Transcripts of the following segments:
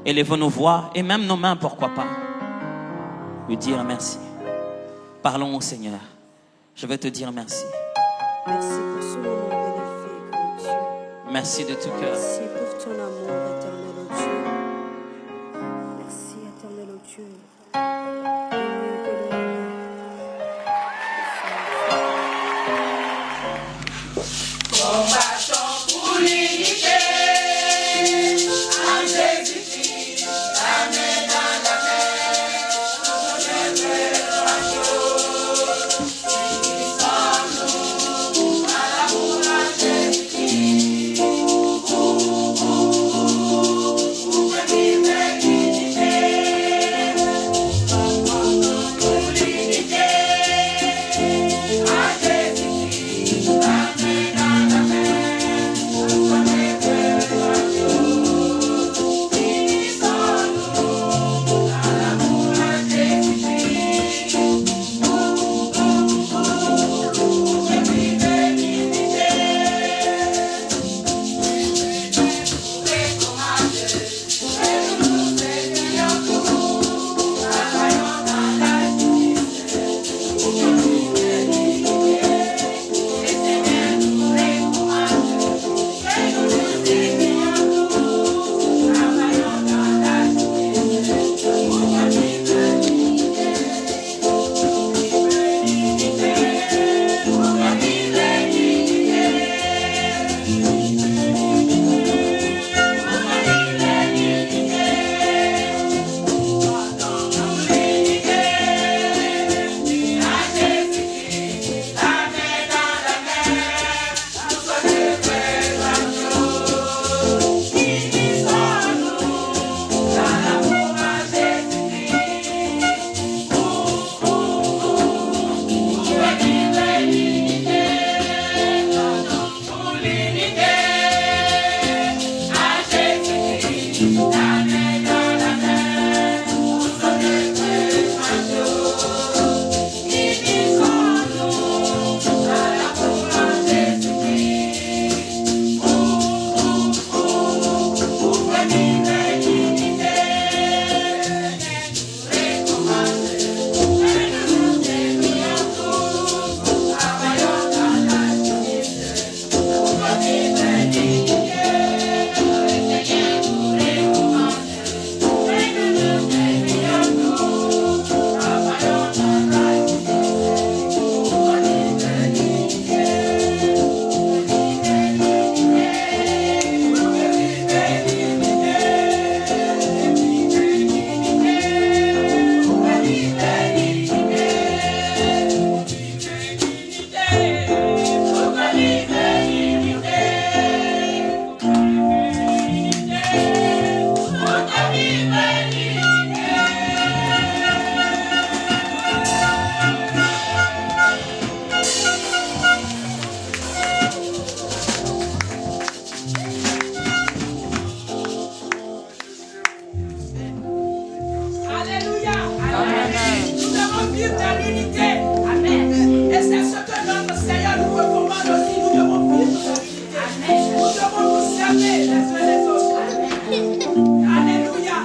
Élevons nos voix et même nos mains, pourquoi pas. Lui dire merci. Parlons au Seigneur. Je vais te dire merci. Merci pour ce moment bénéfique, oh Dieu. Merci de tout cœur. Merci pour ton amour éternel, oh Dieu. Merci éternel, oh Dieu. Mieux que le Combattons pour l'unité. En Jésus-Christ, la main dans la main. Nous unissons-nous à l'amour à Jésus-Christ. Pour vivre l'unité. Combattons pour l'unité. En Jésus-Christ, la main dans la main. Nous unissons-nous à l'amour à Jésus-Christ. Pour vivre l'unité. Les commandes, et nous servions tous. Travaillons dans la justice. Pour vivre l'unité. Les Seigneurs nous les commandent. Et nous servions tous. Travaillons dans la justice. Pour vivre l'unité. Pour vivre l'unité. Pour vivre Alléluia. Nous devons vivre dans l'unité. Amen. Et c'est ce que notre Seigneur nous recommande aussi. Nous devons vivre dans l'unité. Amen. Nous devons nous servir les uns les autres. Amen. Alléluia.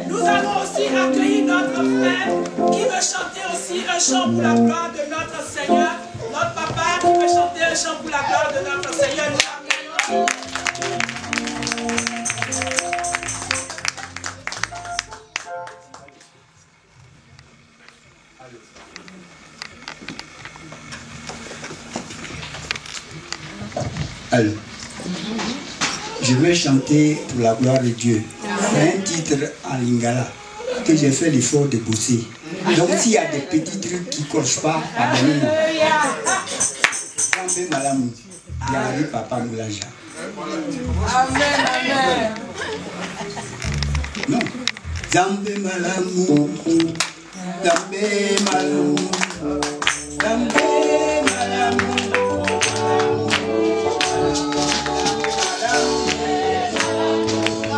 Nous allons aussi accueillir notre frère qui veut chanter aussi un chant pour la gloire de notre Seigneur. Notre papa qui veut chanter un chant pour la gloire de notre Seigneur. Nous l'accueillons. Alors, je vais chanter pour la gloire de Dieu. C'est un titre en lingala que j'ai fait l'effort de bosser. Donc s'il y a des petits trucs qui ne cochent pas, pardonnez-moi. Zambe Malamu, Yari Papa Moulaja. Amen, amen. Non. Zambe Malamu, Zambe Malamu, Zambe Malamu.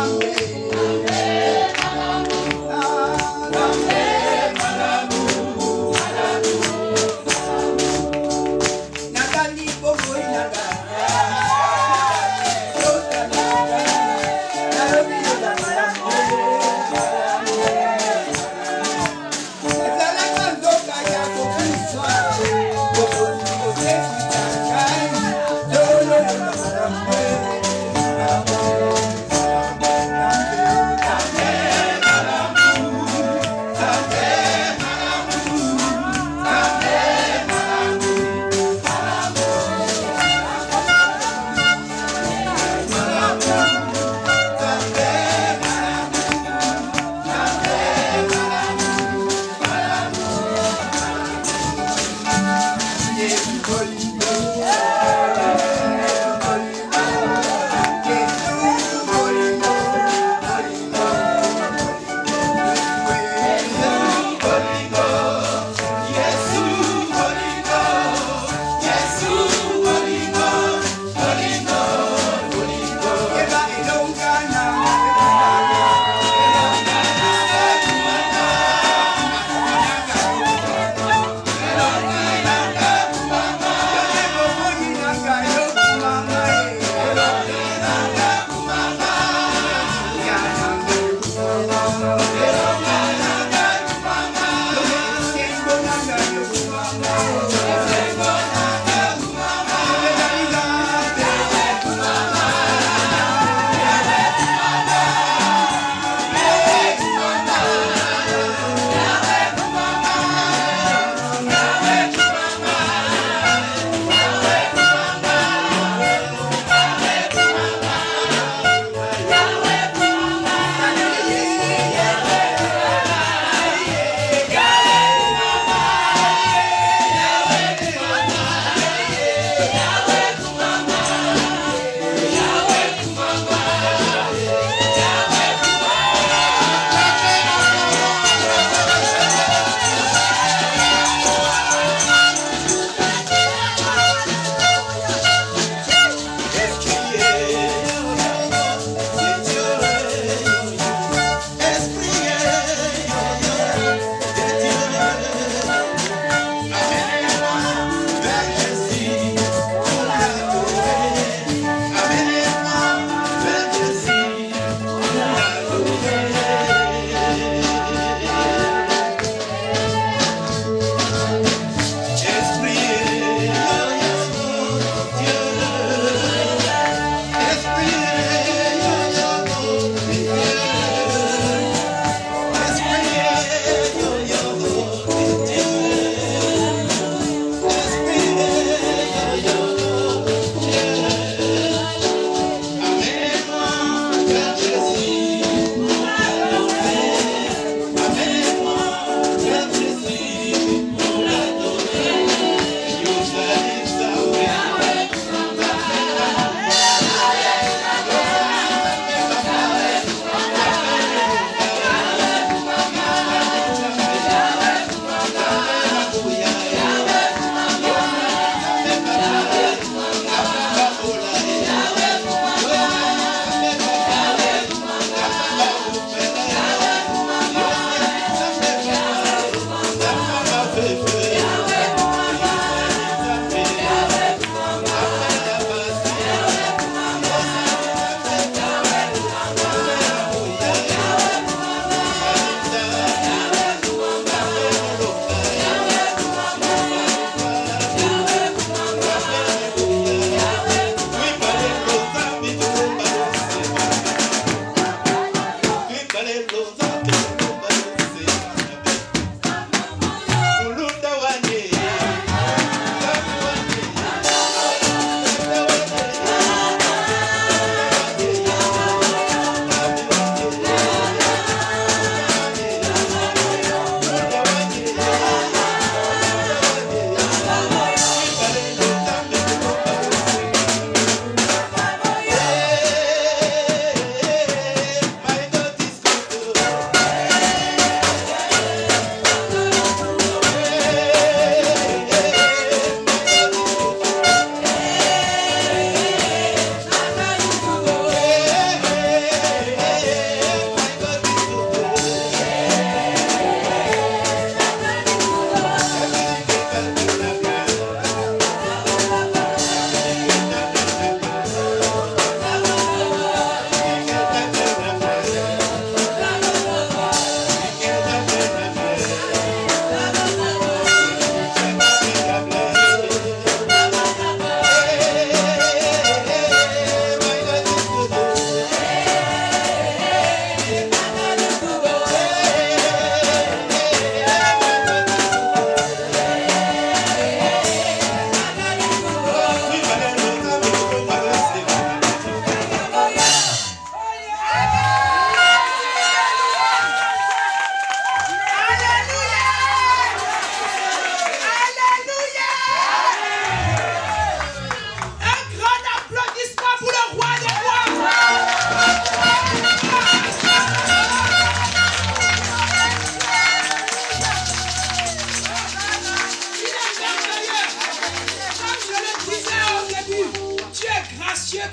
Amen.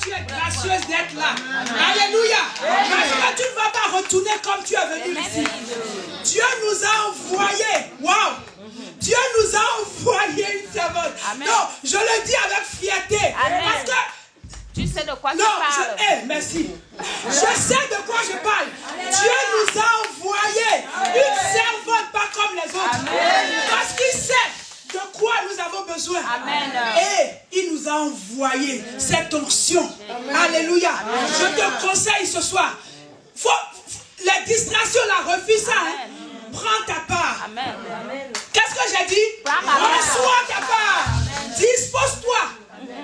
Tu es gracieuse d'être là. Alléluia. Parce que tu ne vas pas retourner comme tu es venu ici. Dieu nous a envoyé. Waouh. Dieu nous a envoyé une servante. Non, je le dis avec fierté. Parce que tu sais de quoi tu non, parles. merci. Je sais de quoi je parle. Dieu nous a envoyé une servante pas comme les autres. Parce qu'il sait de quoi nous avons besoin. Amen. Et il nous a envoyé cette onction. Alléluia. Je te conseille ce soir. Les distractions, la refuse ça. Hein. Prends ta part. Amen. Qu'est-ce que j'ai dit? Reçois ta part. Dispose-toi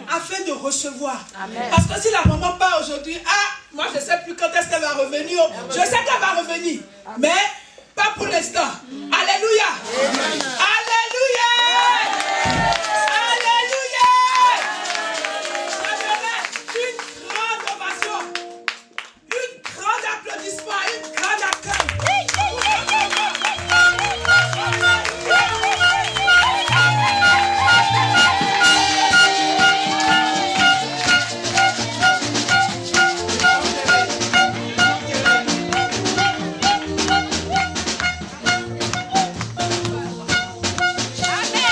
afin de recevoir. Amen. Parce que si la maman part aujourd'hui, moi je ne sais plus quand est-ce qu'elle va revenir. Je sais qu'elle va revenir. Mais pas pour l'instant. Alléluia. Alléluia. Alléluia. Une grande ovation. Un grand applaudissement. Un grand accueil. Amen.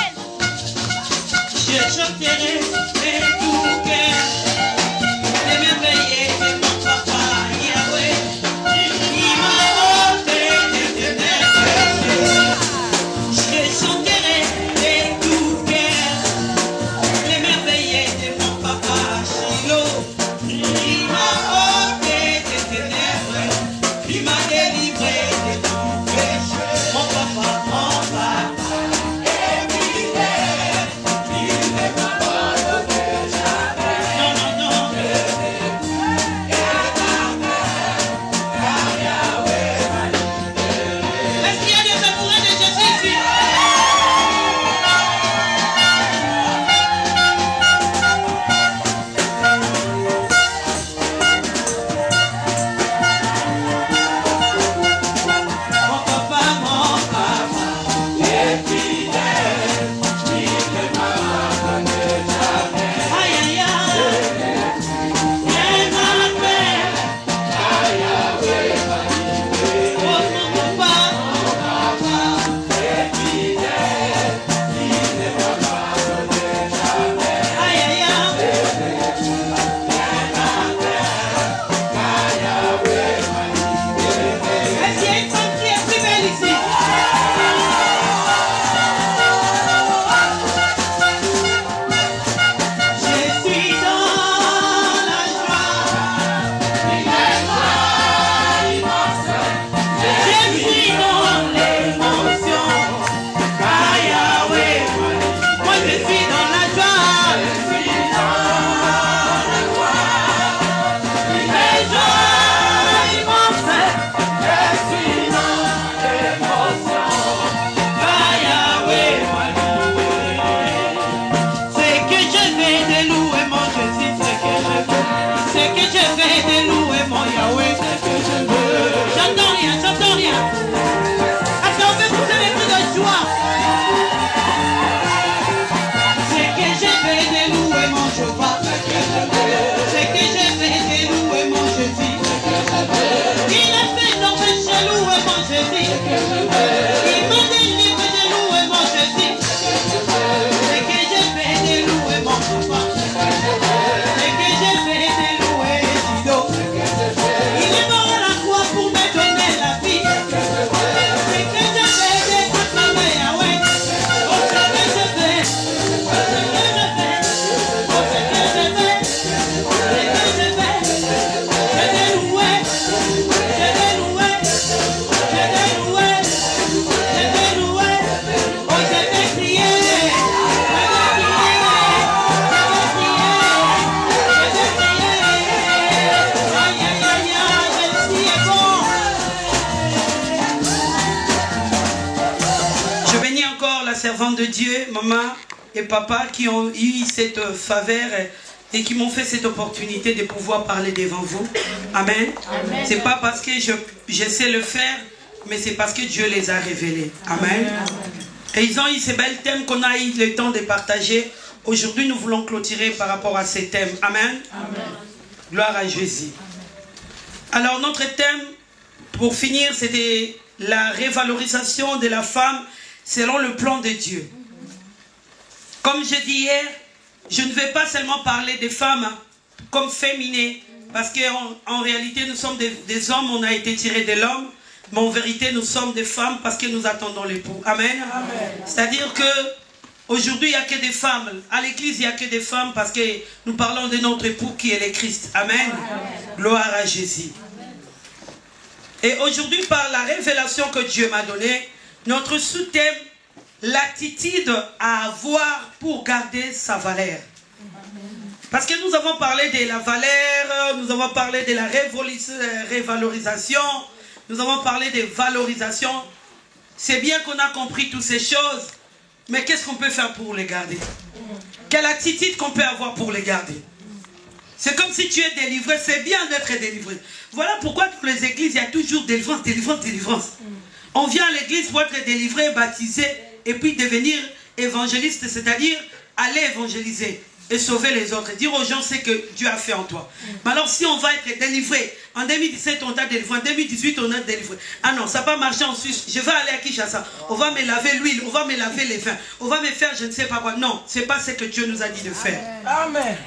hommes de Dieu, maman et papa, qui ont eu cette faveur et qui m'ont fait cette opportunité de pouvoir parler devant vous. Amen. Amen. C'est pas parce que je sais le faire, mais c'est parce que Dieu les a révélés. Amen. Amen. Et ils ont eu ces belles thèmes qu'on a eu le temps de partager. Aujourd'hui, nous voulons clôturer par rapport à ces thèmes. Amen. Amen. Gloire à Jésus. Alors, notre thème, pour finir, c'était la révalorisation de la femme selon le plan de Dieu. Comme j'ai dit hier, je ne vais pas seulement parler des femmes comme féminines, parce qu'en réalité, nous sommes des hommes, on a été tirés de l'homme, mais en vérité, nous sommes des femmes parce que nous attendons l'époux. Amen. C'est-à-dire que aujourd'hui, il n'y a que des femmes. À l'église, il n'y a que des femmes parce que nous parlons de notre époux qui est le Christ. Amen. Amen. Gloire à Jésus. Et aujourd'hui, par la révélation que Dieu m'a donnée, notre sous-thème, l'attitude à avoir pour garder sa valeur. Parce que nous avons parlé de la valeur, nous avons parlé de la révalorisation, nous avons parlé de valorisation. C'est bien qu'on a compris toutes ces choses, mais qu'est-ce qu'on peut faire pour les garder? Quelle attitude qu'on peut avoir pour les garder? C'est comme si tu es délivré, c'est bien d'être délivré. Voilà pourquoi dans les églises, il y a toujours délivrance, délivrance, délivrance. On vient à l'église pour être délivré, baptisé, et puis devenir évangéliste, c'est-à-dire aller évangéliser et sauver les autres, dire aux gens ce que Dieu a fait en toi. Mais alors si on va être délivré, en 2017 on t'a délivré, en 2018 on a délivré. Ah non, ça n'a pas marché en Suisse, je vais aller à Kinshasa, on va me laver l'huile, on va me laver les vins, on va me faire je ne sais pas quoi. Non, ce n'est pas ce que Dieu nous a dit de faire. Amen.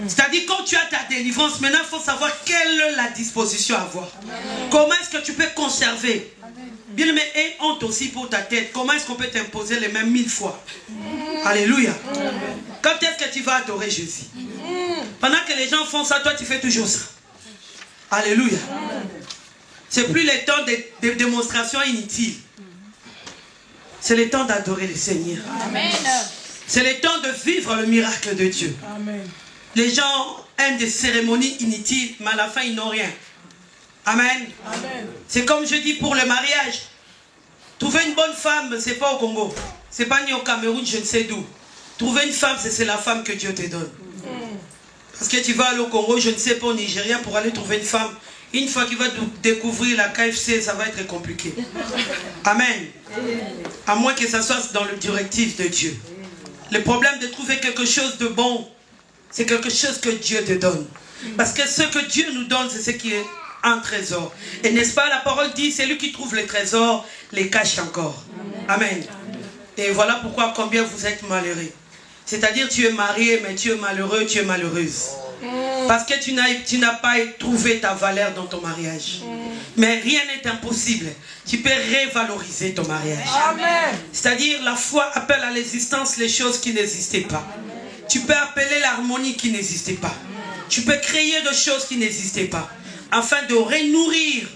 C'est-à-dire quand tu as ta délivrance, maintenant il faut savoir quelle est la disposition à avoir. Comment est-ce que tu peux conserver? Bien aimé, et honte aussi pour ta tête. Comment est-ce qu'on peut t'imposer les mêmes 1000 fois? Alléluia. Quand est-ce que tu vas adorer Jésus? Pendant que les gens font ça, toi tu fais toujours ça. Alléluia. C'est plus le temps de démonstrations inutiles. C'est le temps d'adorer le Seigneur. C'est le temps de vivre le miracle de Dieu. Amen. Les gens aiment des cérémonies inutiles, mais à la fin ils n'ont rien. Amen. Amen. C'est comme je dis pour le mariage. Trouver une bonne femme, c'est pas au Congo. C'est pas ni au Cameroun, je ne sais d'où. Trouver une femme, c'est la femme que Dieu te donne. Parce que tu vas aller au Congo, je ne sais pas, au Nigeria, pour aller trouver une femme. Une fois qu'il va découvrir la KFC, ça va être compliqué. Amen. À moins que ça soit dans le directif de Dieu. Le problème de trouver quelque chose de bon, c'est quelque chose que Dieu te donne. Parce que ce que Dieu nous donne, c'est ce qui est un trésor. Et n'est-ce pas, la parole dit, c'est lui qui trouve les trésors, les cache encore. Amen. Et voilà pourquoi combien vous êtes malheureux. C'est-à-dire tu es marié, mais tu es malheureux, tu es malheureuse. Parce que tu n'as pas trouvé ta valeur dans ton mariage. Mais rien n'est impossible. Tu peux révaloriser ton mariage. C'est-à-dire la foi appelle à l'existence les choses qui n'existaient pas. Tu peux appeler l'harmonie qui n'existait pas. Tu peux créer des choses qui n'existaient pas. Afin de renourrir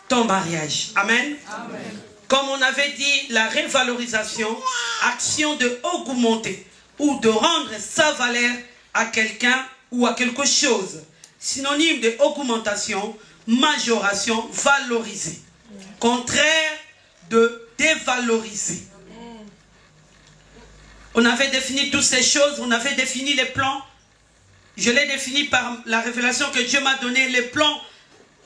ton mariage. Amen. Amen. Comme on avait dit, la révalorisation, action de augmenter ou de rendre sa valeur à quelqu'un ou à quelque chose. Synonyme de augmentation, majoration, valoriser. Contraire de dévaloriser. On avait défini toutes ces choses, on avait défini les plans. Je l'ai défini par la révélation que Dieu m'a donné, les plans,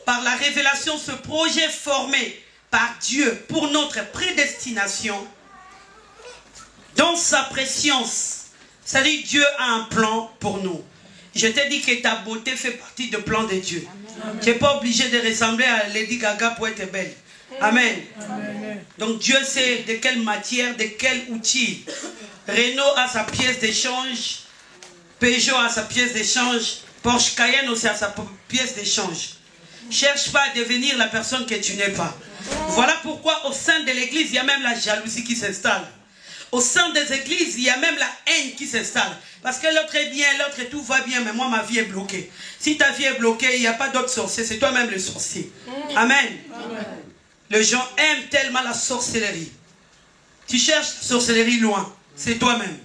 par la révélation, ce projet formé par Dieu pour notre prédestination, dans sa préscience. C'est-à-dire Dieu a un plan pour nous. Je t'ai dit que ta beauté fait partie du plan de Dieu. Tu n'es pas obligé de ressembler à Lady Gaga pour être belle. Amen. Amen. Donc Dieu sait de quelle matière, de quel outil. Renault a sa pièce d'échange. Peugeot a sa pièce d'échange. Porsche Cayenne aussi a sa pièce d'échange. Cherche pas à devenir la personne que tu n'es pas. Voilà pourquoi au sein de l'église, il y a même la jalousie qui s'installe. Au sein des églises, il y a même la haine qui s'installe. Parce que l'autre est bien, l'autre tout va bien, mais moi ma vie est bloquée. Si ta vie est bloquée, il n'y a pas d'autre sorcier, c'est toi-même le sorcier. Amen. Amen. Les gens aiment tellement la sorcellerie. Tu cherches la sorcellerie loin, c'est toi-même.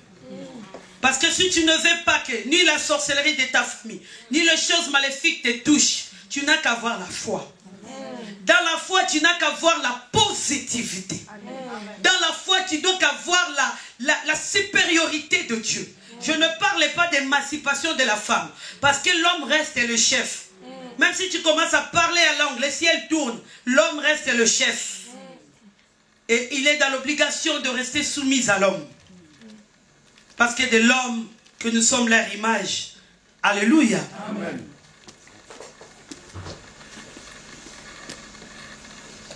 Parce que si tu ne veux pas que ni la sorcellerie de ta famille, ni les choses maléfiques te touchent, tu n'as qu'à avoir la foi. Dans la foi, tu n'as qu'à avoir la positivité. Dans la foi, foi, tu dois avoir la supériorité de Dieu. Je ne parlais pas d'émancipation de la femme, parce que l'homme reste le chef. Même si tu commences à parler à langue, le ciel tourne, l'homme reste le chef. Et il est dans l'obligation de rester soumis à l'homme. Parce que de l'homme que nous sommes leur image. Alléluia. Amen.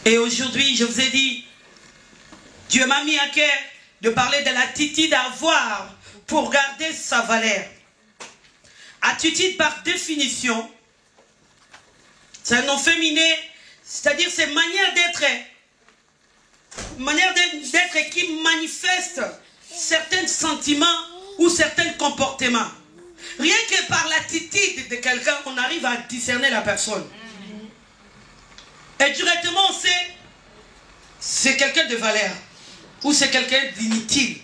Et aujourd'hui, je vous ai dit, Dieu m'a mis à cœur de parler de l'attitude à avoir pour garder sa valeur. Attitude par définition, c'est un nom féminin, c'est-à-dire c'est manière d'être qui manifeste certains sentiments ou certains comportements. Rien que par l'attitude de quelqu'un, on arrive à discerner la personne. Et directement, on sait c'est quelqu'un de valeur ou c'est quelqu'un d'inutile.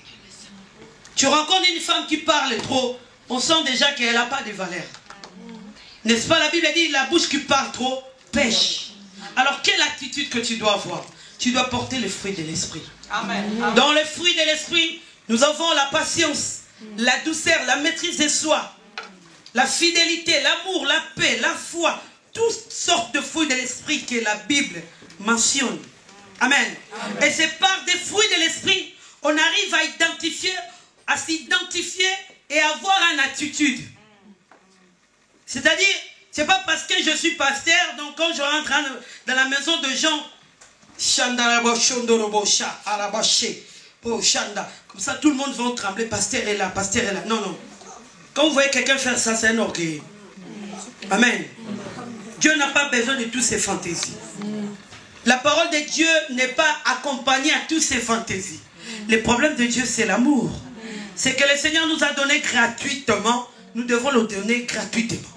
Tu rencontres une femme qui parle trop, on sent déjà qu'elle n'a pas de valeur. N'est-ce pas, la Bible dit, la bouche qui parle trop pêche. Alors, quelle attitude que tu dois avoir? Tu dois porter les fruits de l'esprit. Dans les fruits de l'esprit, nous avons la patience, la douceur, la maîtrise de soi, la fidélité, l'amour, la paix, la foi, toutes sortes de fruits de l'esprit que la Bible mentionne. Amen. Et c'est par des fruits de l'esprit, on arrive à s'identifier et avoir une attitude. C'est-à-dire, c'est pas parce que je suis pasteur, donc quand je rentre dans la maison de gens, comme ça tout le monde va trembler, pasteur est là, pasteur est là. Non, non. Quand vous voyez quelqu'un faire ça, c'est un orgueil. Amen. Dieu n'a pas besoin de toutes ces fantaisies. La parole de Dieu n'est pas accompagnée à toutes ces fantaisies. Le problème de Dieu, c'est l'amour. C'est que le Seigneur nous a donné gratuitement, nous devons le donner gratuitement.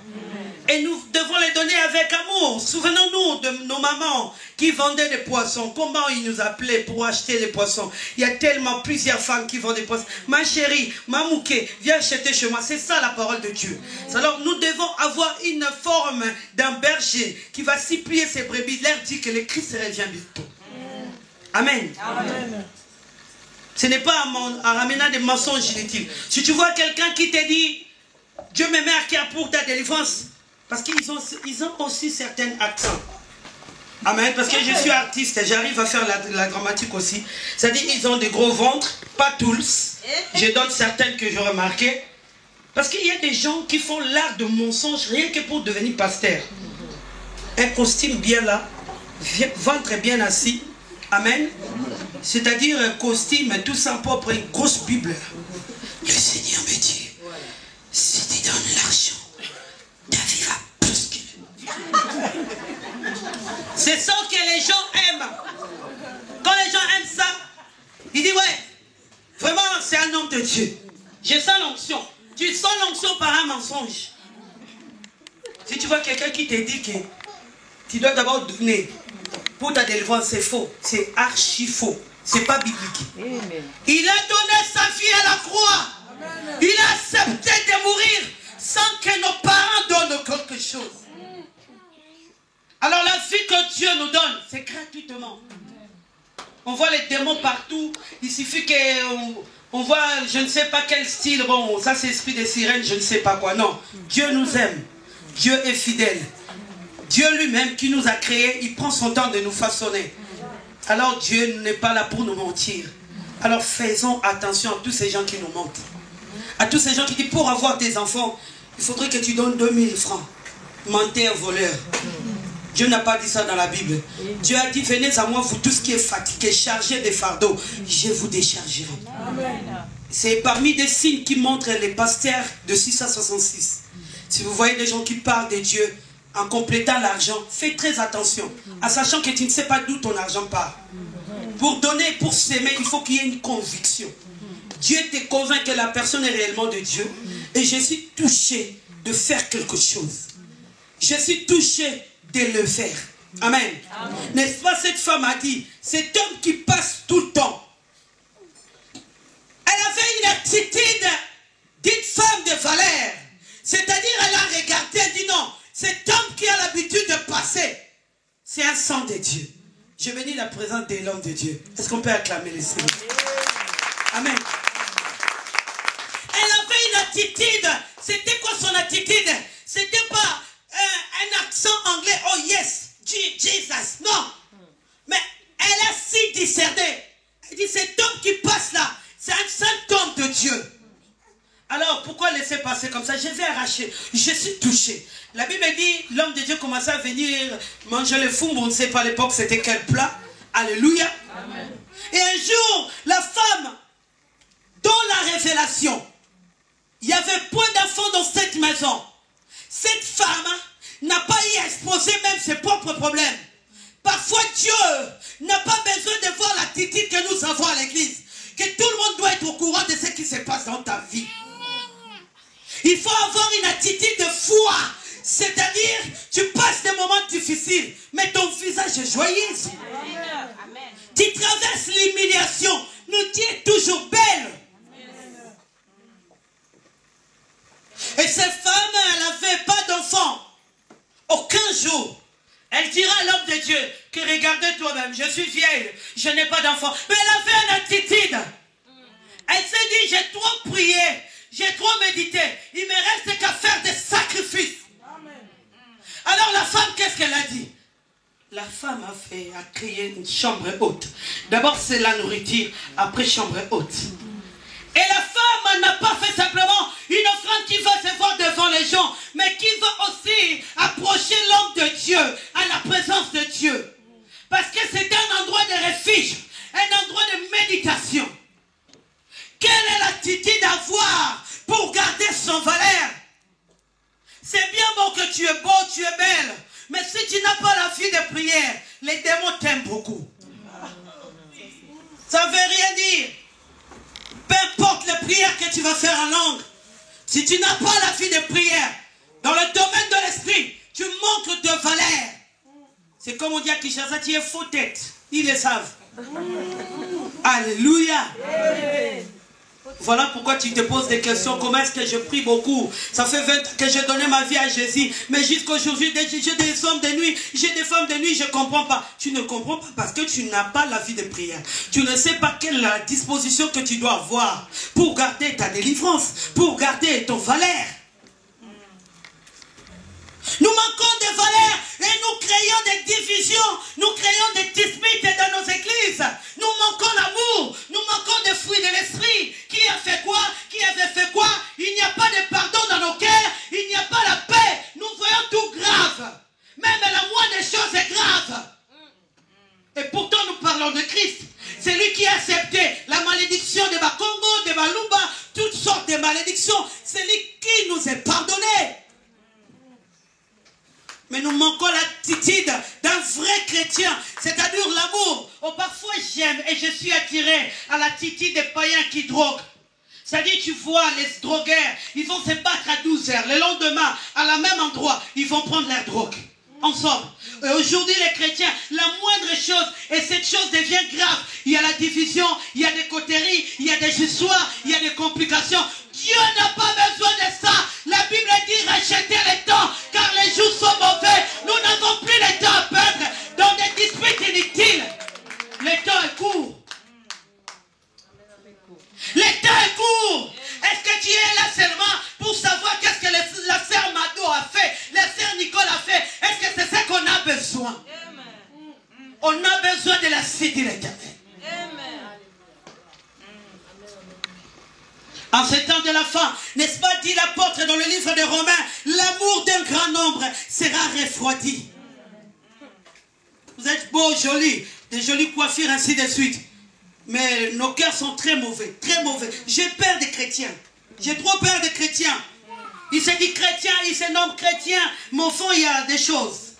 Et nous devons les donner avec amour. Souvenons-nous de nos mamans qui vendaient des poissons. Comment ils nous appelaient pour acheter les poissons? Il y a tellement plusieurs femmes qui vendent des poissons. Ma chérie, ma mouké, viens acheter chez moi. C'est ça la parole de Dieu. Alors nous devons avoir une forme d'un berger qui va supplier ses brebis. Leur dit que le Christ revient bientôt. Amen. Amen. Ce n'est pas en ramenant des mensonges inutiles. Si tu vois quelqu'un qui te dit Dieu me met à cœur pour ta délivrance, parce qu'ils ont aussi certains accents. Amen. Parce que je suis artiste et j'arrive à faire la dramatique aussi. C'est-à-dire qu'ils ont des gros ventres, pas tous. Je donne certaines que je remarquais. Parce qu'il y a des gens qui font l'art de mensonge rien que pour devenir pasteur. Un costume bien là, ventre bien assis. Amen. C'est-à-dire un costume tout ça propre, une grosse Bible. Le Seigneur me dit, si tu donnes l'argent, ta vie va plus que... C'est ça que les gens aiment. Quand les gens aiment ça, ils disent, ouais, vraiment, c'est un homme de Dieu. Je sens l'onction. Tu sens l'onction par un mensonge. Si tu vois quelqu'un qui te dit que tu dois d'abord donner pour ta délivrance, c'est faux. C'est archi faux. C'est pas biblique. Amen. Il a donné sa vie à la croix. Amen. Il a accepté de mourir sans que nos parents donnent quelque chose. Alors la vie que Dieu nous donne, c'est gratuitement. On voit les démons partout. Il suffit qu'on voit, je ne sais pas quel style. Bon, ça c'est esprit des sirènes, je ne sais pas quoi. Non, Dieu nous aime. Dieu est fidèle. Dieu lui-même qui nous a créés, il prend son temps de nous façonner. Alors Dieu n'est pas là pour nous mentir. Alors faisons attention à tous ces gens qui nous mentent. À tous ces gens qui disent pour avoir des enfants, il faudrait que tu donnes 2000 francs. Menteur, voleur. Dieu n'a pas dit ça dans la Bible. Dieu a dit venez à moi vous tous qui êtes fatigués, chargés de fardeaux, je vous déchargerai. C'est parmi des signes qui montrent les pasteurs de 666. Si vous voyez des gens qui parlent de Dieu en complétant l'argent, fais très attention, en sachant que tu ne sais pas d'où ton argent part. Pour donner, pour s'aimer, il faut qu'il y ait une conviction. Dieu te convainc que la personne est réellement de Dieu. Et je suis touché de faire quelque chose. Je suis touché de le faire. Amen. N'est-ce pas, cette femme a dit, cet homme qui passe tout le temps. Elle avait une attitude d'une femme de valeur. C'est-à-dire, elle a regardé, elle dit non, cet homme qui a l'habitude de passer, c'est un sang de Dieu. Je bénis la présence de l'homme de Dieu. Est-ce qu'on peut acclamer le Seigneur? Amen. Elle avait une attitude. C'était quoi son attitude? C'était pas un accent anglais. Oh yes, Jesus. Non. Mais elle a si discerné. Elle dit, cet homme qui passe là, c'est un saint homme de Dieu. Alors, pourquoi laisser passer comme ça? Je vais arracher. Je suis touché. La Bible dit, l'homme de Dieu commençait à venir manger le fou. On ne sait pas à l'époque c'était quel plat. Alléluia. Amen. Et un jour, la femme, dans la révélation, il y avait point d'enfants dans cette maison. Cette femme n'a pas eu à exposer même ses propres problèmes. Parfois, Dieu n'a pas besoin de voir l'attitude que nous avons à l'église. Que tout le monde doit être au courant de ce qui se passe dans ta vie. Il faut avoir une attitude de foi. C'est-à-dire, tu passes des moments difficiles, mais ton visage est joyeux. Amen. Tu traverses l'humiliation, mais tu es toujours belle. Amen. Et cette femme, elle n'avait pas d'enfant. Aucun jour. Elle dira à l'homme de Dieu que regardez toi-même, je suis vieille, je n'ai pas d'enfant. Mais elle avait une attitude. Elle s'est dit, j'ai trop prié, j'ai trop médité, il me reste qu'à faire des sacrifices. Alors la femme, qu'est-ce qu'elle a dit? La femme a créé une chambre haute. D'abord c'est la nourriture, après chambre haute. Et la femme n'a pas fait simplement une offrande qui va se voir devant les gens, mais qui va aussi approcher l'homme de Dieu, à la présence de Dieu. Parce que c'est un endroit de refuge, un endroit de méditation. Quelle est l'attitude à avoir pour garder son valeur? C'est bien bon que tu es beau, tu es belle, mais si tu n'as pas la vie de prière, les démons t'aiment beaucoup. Ça ne veut rien dire. Peu importe les prières que tu vas faire en langue, si tu n'as pas la vie de prière, dans le domaine de l'esprit, tu manques de valeur. C'est comme on dit à Kinshasa, tu es faux tête. Ils le savent. Alléluia. Voilà pourquoi tu te poses des questions. Comment est-ce que je prie beaucoup? Ça fait 20 ans que j'ai donné ma vie à Jésus. Mais jusqu'à aujourd'hui, j'ai des hommes de nuit, j'ai des femmes de nuit, je ne comprends pas. Tu ne comprends pas parce que tu n'as pas la vie de prière. Tu ne sais pas quelle est la disposition que tu dois avoir pour garder ta délivrance, pour garder ton valeur. Nous manquons de valeurs et nous créons des divisions, nous créons des disputes dans nos églises. Nous manquons l'amour, nous manquons des fruits de l'esprit. Qui a fait quoi? Qui avait fait quoi? Il n'y a pas de pardon dans nos cœurs, il n'y a pas la paix. Nous voyons tout grave. Même la moindre des choses est grave. Et pourtant nous parlons de Christ. C'est lui qui a accepté la malédiction de Bakongo, de Baluba, toutes sortes de malédictions. C'est lui qui nous est pardonné. Mais nous manquons l'attitude d'un vrai chrétien, c'est-à-dire l'amour. Oh, parfois j'aime et je suis attiré à l'attitude des païens qui droguent. C'est-à-dire, tu vois, les drogueurs, ils vont se battre à 12 heures. Le lendemain, à la même endroit, ils vont prendre leur drogue. Ensemble. Et aujourd'hui, les chrétiens, la moindre chose, et cette chose devient grave. Il y a la division, il y a des coteries, il y a des histoires, il y a des complications. Dieu n'a pas besoin de ça. La Bible dit rachetez les temps, car les jours sont mauvais. Nous n'avons plus le temps à perdre dans des disputes inutiles. Le temps est court. Le temps est court. Est-ce que tu es là seulement pour savoir qu'est-ce que la sœur Mado a fait, la sœur Nicole a fait? Est-ce que c'est ça qu'on a besoin? On a besoin de la cité de l'Éternel. En ces temps de la fin, n'est-ce pas, dit l'apôtre dans le livre de Romains, l'amour d'un grand nombre sera refroidi. Vous êtes beaux, jolis, des jolies coiffures, ainsi de suite. Mais nos cœurs sont très mauvais, très mauvais. J'ai peur des chrétiens. J'ai trop peur des chrétiens. Il se dit chrétien, il se nomme chrétien, mais au fond, il y a des choses.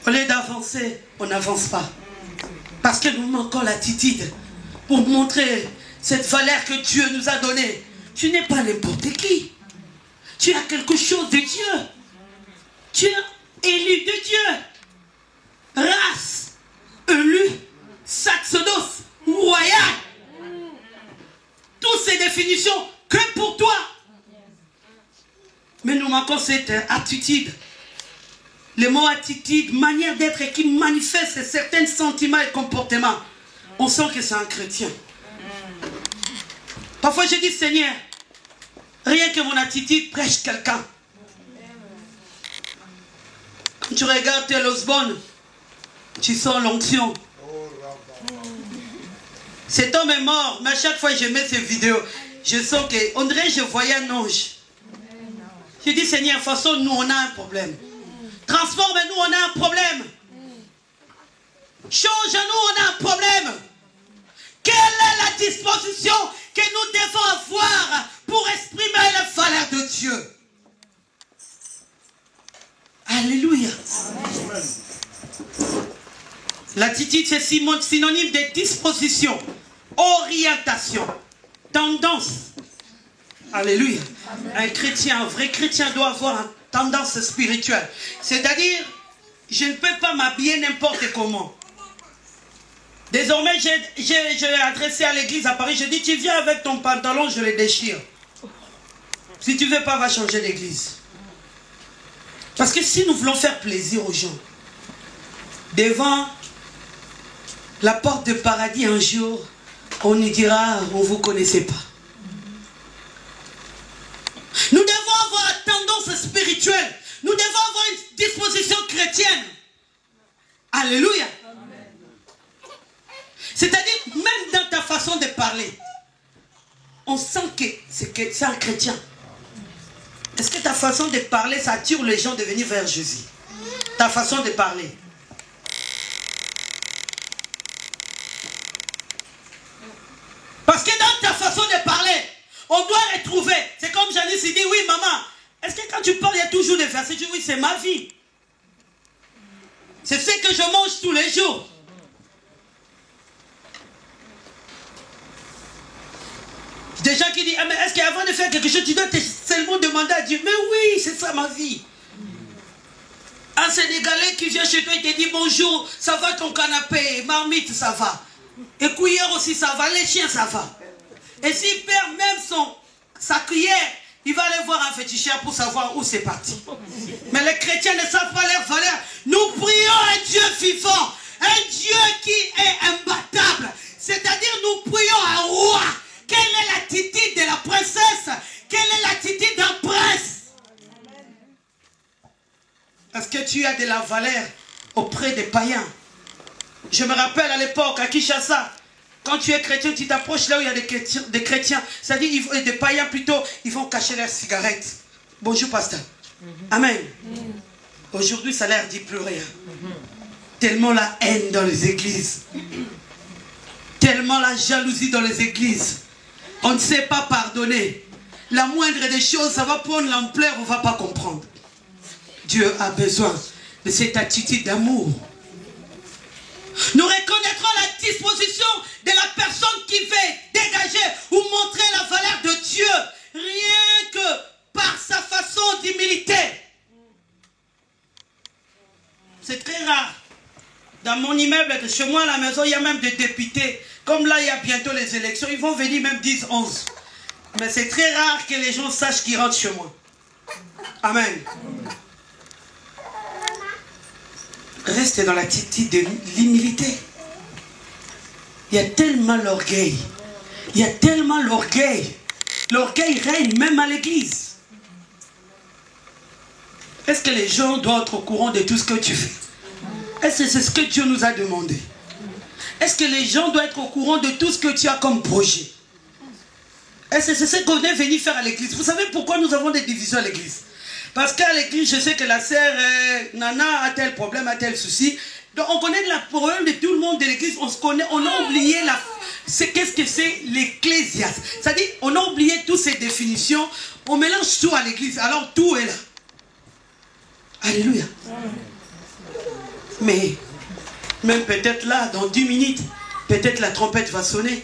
Au lieu d'avancer, on n'avance pas. Parce que nous manquons l'attitude pour montrer cette valeur que Dieu nous a donnée. Tu n'es pas n'importe qui. Tu as quelque chose de Dieu. Tu es élu de Dieu. Race, élu, sacerdoce, royal. Toutes ces définitions que pour toi. Mais nous manquons cette attitude. les mots attitude, manière d'être et qui manifeste certains sentiments et comportements, on sent que c'est un chrétien. Parfois je dis, Seigneur, rien que mon attitude prêche quelqu'un. Quand tu regardes Tel Osborne, tu sens l'onction. Cet homme est mort, mais à chaque fois que je mets ces vidéos, je sens qu'on dirait que je voyais un ange. Je dis, Seigneur, de toute façon, nous, on a un problème. Transforme-nous, on a un problème. Change-nous, on a un problème. Quelle est la disposition que nous devons avoir pour exprimer la valeur de Dieu? Alléluia. L'attitude, c'est synonyme de disposition, orientation, tendance. Alléluia. Un chrétien, un vrai chrétien doit avoir une tendance spirituelle. C'est-à-dire, je ne peux pas m'habiller n'importe comment. Désormais, j'ai adressé à l'église à Paris, je dis, tu viens avec ton pantalon, je le déchire. Si tu ne veux pas, va changer d'église. Parce que si nous voulons faire plaisir aux gens, devant la porte de paradis un jour, on nous dira, on ne vous connaissait pas. Nous devons avoir une tendance spirituelle. Nous devons avoir une disposition chrétienne. Alléluia. C'est-à-dire, même dans ta façon de parler, on sent que c'est un chrétien. Est-ce que ta façon de parler, ça attire les gens de venir vers Jésus? Ta façon de parler. Parce que dans ta façon de parler, on doit retrouver. C'est comme Janice dit, oui maman, est-ce que quand tu parles, il y a toujours des versets? Je dis, oui, c'est ma vie. C'est ce que je mange tous les jours. Des gens qui disent, ah, mais est-ce qu'avant de faire quelque chose, tu dois seulement demander à Dieu? Mais oui, c'est ça ma vie. Un Sénégalais qui vient chez toi, il te dit bonjour, ça va ton canapé, marmite, ça va. Et cuillère aussi, ça va, les chiens, ça va. Et s'il perd même sa cuillère, il va aller voir un féticheur pour savoir où c'est parti. Mais les chrétiens ne savent pas leur valeur. Nous prions un Dieu vivant, un Dieu qui est imbattable. C'est-à-dire, nous prions un roi. Quelle est l'attitude de la princesse? Quelle est l'attitude d'un prince? Est-ce que tu as de la valeur auprès des païens? Je me rappelle à l'époque, à Kinshasa, quand tu es chrétien, tu t'approches là où il y a des chrétiens, c'est-à-dire des païens plutôt, ils vont cacher leurs cigarettes. Bonjour pasteur. Amen. Aujourd'hui, ça leur dit plus rien. Tellement la haine dans les églises. Tellement la jalousie dans les églises. On ne sait pas pardonner. La moindre des choses, ça va prendre l'ampleur, on ne va pas comprendre. Dieu a besoin de cette attitude d'amour. Nous reconnaîtrons la disposition de la personne qui veut dégager ou montrer la valeur de Dieu, rien que par sa façon d'humilité. C'est très rare. Dans mon immeuble, chez moi à la maison, il y a même des députés. Comme là, il y a bientôt les élections, ils vont venir même 10, 11. Mais c'est très rare que les gens sachent qu'ils rentrent chez moi. Amen. Reste dans l'attitude de l'humilité. Il y a tellement l'orgueil. Il y a tellement l'orgueil. L'orgueil règne même à l'église. Est-ce que les gens doivent être au courant de tout ce que tu fais? Est-ce que c'est ce que Dieu nous a demandé? Est-ce que les gens doivent être au courant de tout ce que tu as comme projet? Est-ce que c'est ce qu'on est venu faire à l'église? Vous savez pourquoi nous avons des divisions à l'église? Parce qu'à l'église, je sais que la sœur Nana a tel problème, a tel souci. Donc on connaît le problème de tout le monde de l'église. On se connaît, on a oublié qu'est-ce que c'est l'ecclésiaste. C'est-à-dire, on a oublié toutes ces définitions. On mélange tout à l'église. Alors tout est là. Alléluia. Mais même peut-être là, dans 10 minutes, peut-être la trompette va sonner.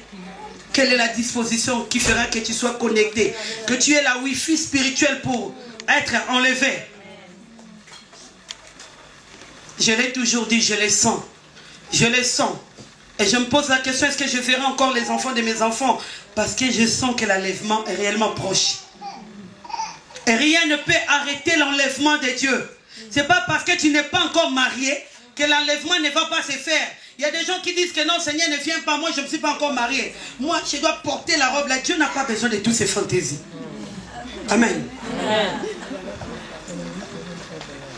Quelle est la disposition qui fera que tu sois connecté? Que tu aies la Wi-Fi spirituelle pour être enlevé. Je l'ai toujours dit, je les sens. Je les sens. Et je me pose la question, est-ce que je verrai encore les enfants de mes enfants? Parce que je sens que l'enlèvement est réellement proche. Et rien ne peut arrêter l'enlèvement de Dieu. C'est pas parce que tu n'es pas encore marié que l'enlèvement ne va pas se faire. Il y a des gens qui disent que non, Seigneur ne vient pas, moi je ne me suis pas encore marié. Moi je dois porter la robe là. Dieu n'a pas besoin de toutes ces fantaisies. Amen.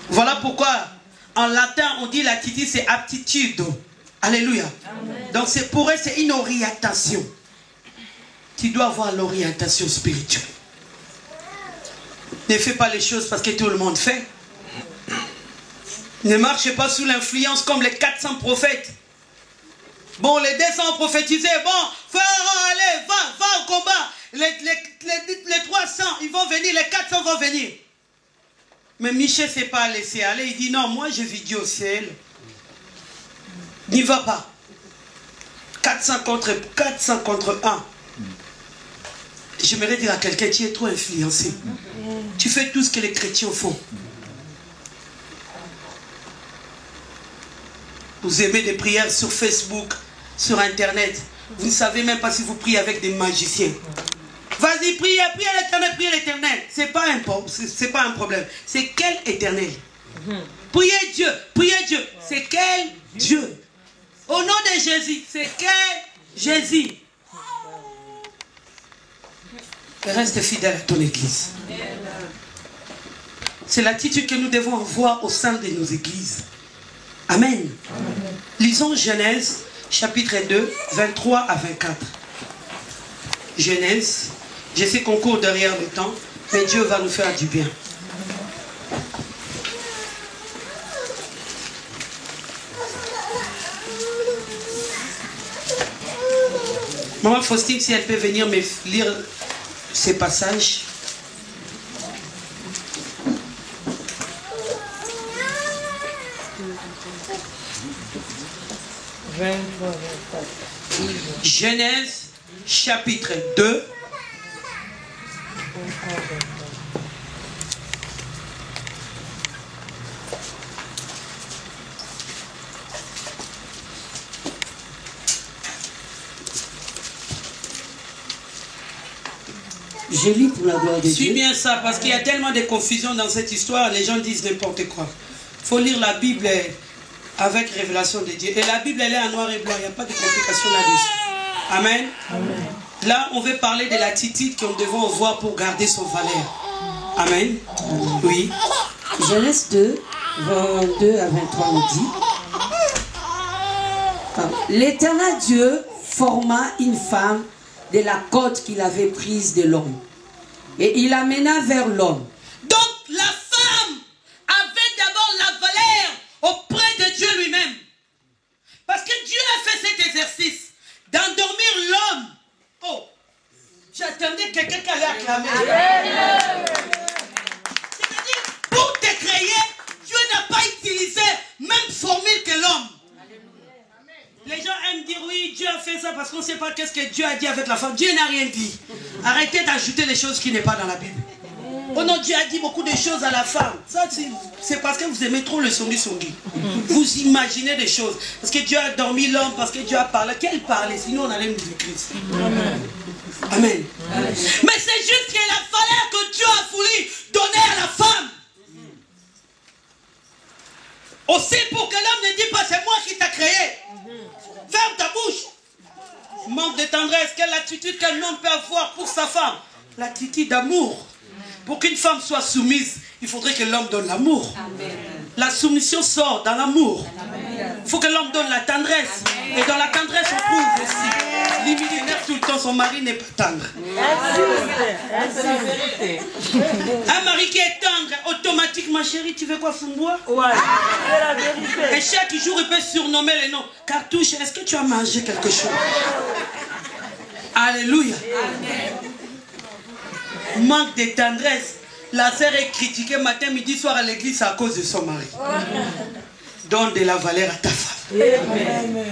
Voilà pourquoi en latin on dit l'attitude c'est aptitude. Alléluia. Donc c'est pour eux c'est une orientation. Tu dois avoir l'orientation spirituelle. Ne fais pas les choses parce que tout le monde fait. Ne marchez pas sous l'influence comme les 400 prophètes. Bon, les 200 ont prophétisé. Bon, frère, allez, va au combat. Les 300, ils vont venir, les 400 vont venir. Mais Michel ne s'est pas laissé aller. Il dit non, moi je vis Dieu au ciel. N'y va pas. 400 contre 1. J'aimerais dire à quelqu'un, tu es trop influencé. Tu fais tout ce que les chrétiens font. Vous aimez des prières sur Facebook, sur Internet. Vous ne savez même pas si vous priez avec des magiciens. Vas-y, prie à l'éternel, prie à l'éternel. C'est pas un problème. C'est quel éternel? Priez Dieu. C'est quel Dieu? Au nom de Jésus, c'est quel Jésus? Reste fidèle à ton église. C'est l'attitude que nous devons avoir au sein de nos églises. Amen. Lisons Genèse, chapitre 2, 23 à 24. Genèse, je sais qu'on court derrière le temps, mais Dieu va nous faire du bien. Maman Faustine, si elle peut venir me lire ces passages. Genèse chapitre 2 Je lis pour la gloire de Dieu. Suis bien ça, parce qu'il y a tellement de confusion dans cette histoire, les gens disent n'importe quoi. Il faut lire la Bible avec révélation de Dieu. Et la Bible, elle est en noir et blanc, il n'y a pas de complication là-dessus. Amen. Amen. Là, on veut parler de l'attitude qu'on devons avoir pour garder son valeur. Amen. Amen. Oui. Genèse 2, 22 à 23 nous dit: l'Éternel Dieu forma une femme de la côte qu'il avait prise de l'homme. Et il l'amena vers l'homme. Donc la femme avait d'abord la valeur auprès de Dieu lui-même. Parce que Dieu a fait cet exercice d'endormir l'homme. Oh, j'attendais quelqu'un qui allait acclamer. C'est-à-dire, pour te créer, Dieu n'a pas utilisé même formule que l'homme. Les gens aiment dire oui, Dieu a fait ça parce qu'on ne sait pas qu'est-ce que Dieu a dit avec la femme. Dieu n'a rien dit. Arrêtez d'ajouter des choses qui n'est pas dans la Bible. Oh non, Dieu a dit beaucoup de choses à la femme. Ça, c'est parce que vous aimez trop le songi. Vous imaginez des choses. Parce que Dieu a dormi l'homme, parce que Dieu a parlé. Quel parler? Sinon, on allait nous écrire. Amen. Amen. Amen. Mais c'est juste que la valeur que Dieu a voulu donner à la femme. Aussi pour que l'homme ne dise pas c'est moi qui t'ai créé. Ferme ta bouche. Manque de tendresse. Quelle attitude qu'un homme peut avoir pour sa femme? L'attitude d'amour. Pour qu'une femme soit soumise, il faudrait que l'homme donne l'amour. La soumission sort dans l'amour. Il faut que l'homme donne la tendresse. Amen. Et dans la tendresse, on trouve aussi. L'immunitaire tout le temps, son mari n'est pas tendre. Un mari qui est tendre, automatiquement, chérie, tu veux quoi, Fumbois? Ouais, c'est la vérité. Et chaque jour, il peut surnommer les noms. Cartouche, est-ce que tu as mangé quelque chose? Alléluia. Amen. Manque de tendresse. La sœur est critiquée matin, midi, soir à l'église à cause de son mari. Donne de la valeur à ta femme. Amen.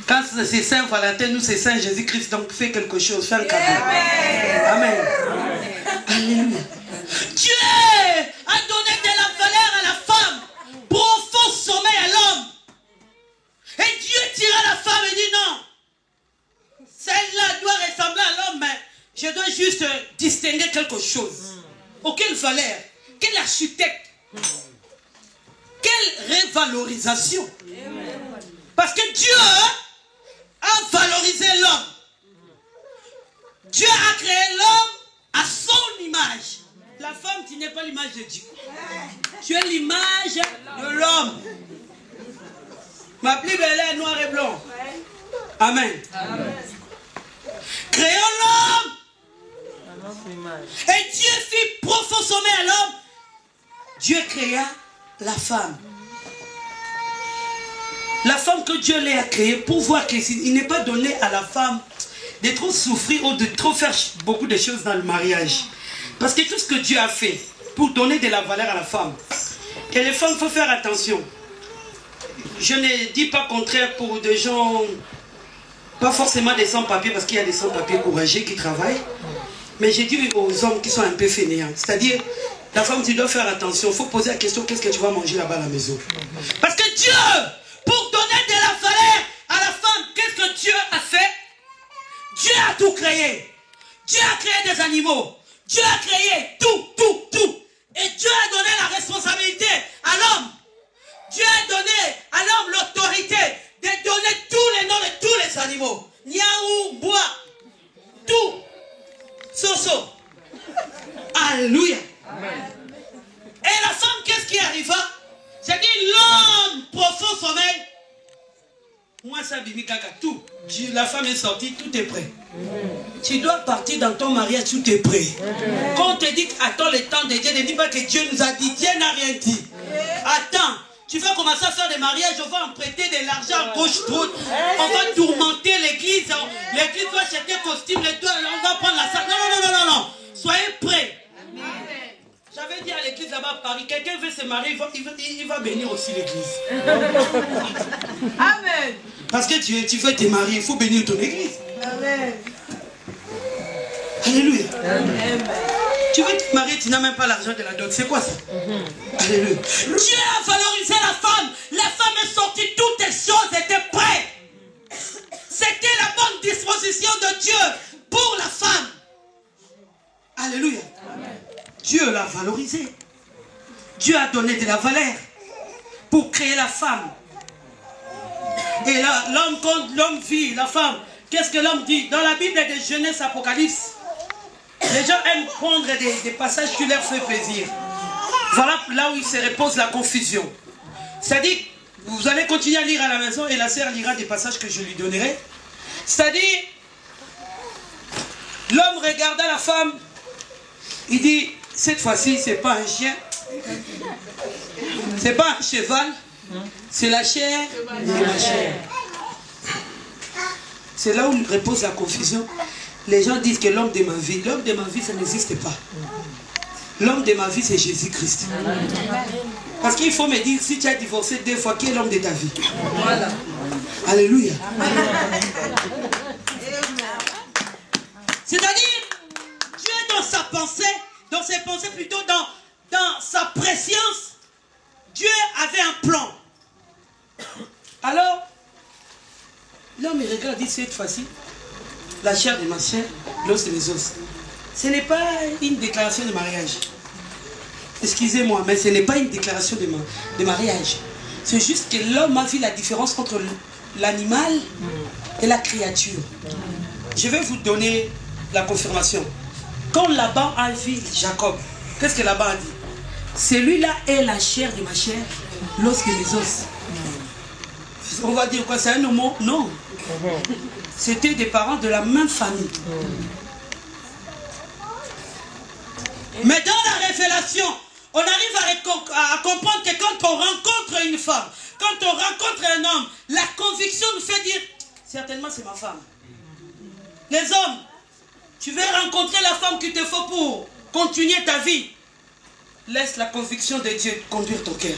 Quand c'est Saint-Valentin, nous c'est Saint-Jésus-Christ, donc fais quelque chose, fais un cadeau. Amen. Amen. Alléluia. Dieu a donné de la valeur à la femme pour un faux sommeil à l'homme. Et Dieu tira la femme et dit non. Celle-là doit ressembler à l'homme, mais je dois juste distinguer quelque chose. Aucune valeur. Quel architecte révalorisation. Parce que Dieu a valorisé l'homme. Dieu a créé l'homme à son image. La femme, tu n'es pas l'image de Dieu. Tu es l'image de l'homme. Ma Bible, elle est noir et blanc. Amen. Créons l'homme. Et Dieu fit profond sommeil à l'homme. Dieu créa la femme. La femme que Dieu l'a créée pour voir qu'il n'est pas donné à la femme de trop souffrir ou de trop faire beaucoup de choses dans le mariage. Parce que tout ce que Dieu a fait pour donner de la valeur à la femme. Et les femmes, il faut faire attention. Je ne dis pas contraire pour des gens, pas forcément des sans-papiers, parce qu'il y a des sans-papiers courageux qui travaillent. Mais j'ai dit aux hommes qui sont un peu fainéants. C'est-à-dire, la femme, tu dois faire attention. Il faut poser la question, qu'est-ce que tu vas manger là-bas à la maison? Parce que Dieu, pour donner de la valeur à la femme, qu'est-ce que Dieu a fait? Dieu a tout créé. Dieu a créé des animaux. Dieu a créé tout. Et Dieu a donné la responsabilité à l'homme. Dieu a donné à l'homme l'autorité de donner tous les noms de tous les animaux. Niaou, bois, tout. Soso. Alléluia. Et la femme, qu'est-ce qui arriva? C'est-à-dire l'homme profond sommeil. Moi, ça bimi kaka, tout. La femme est sortie, tout est prêt. Tu dois partir dans ton mariage, tout est prêt. Quand on te dit attends le temps de Dieu, ne dis pas que Dieu nous a dit, Dieu n'a rien dit. Attends, tu vas commencer à faire des mariages, on va en prêter de l'argent à gauche, droite. On va tourmenter l'église. L'église doit acheter un costume, on va prendre la salle. Non. Soyez prêts. J'avais dit à l'église là-bas à Paris, quelqu'un veut se marier, il va bénir aussi l'église. Amen. Parce que tu veux te marier, il faut bénir ton église. Amen. Alléluia. Amen. Tu veux te marier, tu n'as même pas l'argent de la dot. C'est quoi ça? Alléluia. Dieu a valorisé la femme. La femme est sortie, toutes les choses étaient prêtes. C'était la bonne disposition de Dieu pour la femme. Alléluia. Amen. Dieu l'a valorisé. Dieu a donné de la valeur pour créer la femme. Et là, l'homme, quand l'homme vit la femme, qu'est-ce que l'homme dit? Dans la Bible de Genèse, Apocalypse, les gens aiment prendre des passages qui leur font plaisir. Voilà là où il se repose la confusion. C'est-à-dire, vous allez continuer à lire à la maison et la sœur lira des passages que je lui donnerai. C'est-à-dire, l'homme regarda la femme, il dit, cette fois-ci, c'est pas un chien, c'est pas un cheval, c'est la chair de ma chair. C'est là où repose la confusion. Les gens disent que l'homme de ma vie, ça n'existe pas. L'homme de ma vie, c'est Jésus-Christ. Parce qu'il faut me dire, si tu as divorcé 2 fois, qui est l'homme de ta vie? Voilà. Alléluia. C'est-à-dire, Dieu dans sa pensée, dans ses pensées plutôt, dans sa préscience, Dieu avait un plan. Alors, l'homme il regarde, dit cette fois-ci, la chair de ma chair, l'os de mes os. Ce n'est pas une déclaration de mariage. Excusez-moi, mais ce n'est pas une déclaration de mariage. C'est juste que l'homme a vu la différence entre l'animal et la créature. Je vais vous donner la confirmation. Quand Laban a vu Jacob, qu'est-ce que Laban a dit? Celui-là est la chair de ma chair, l'os de mes os. On va dire quoi? C'est un homo? Non. C'était des parents de la même famille. Mais dans la révélation, on arrive à comprendre que quand on rencontre une femme, quand on rencontre un homme, la conviction nous fait dire, certainement c'est ma femme. Les hommes, tu veux rencontrer la femme qu'il te faut pour continuer ta vie. Laisse la conviction de Dieu conduire ton cœur.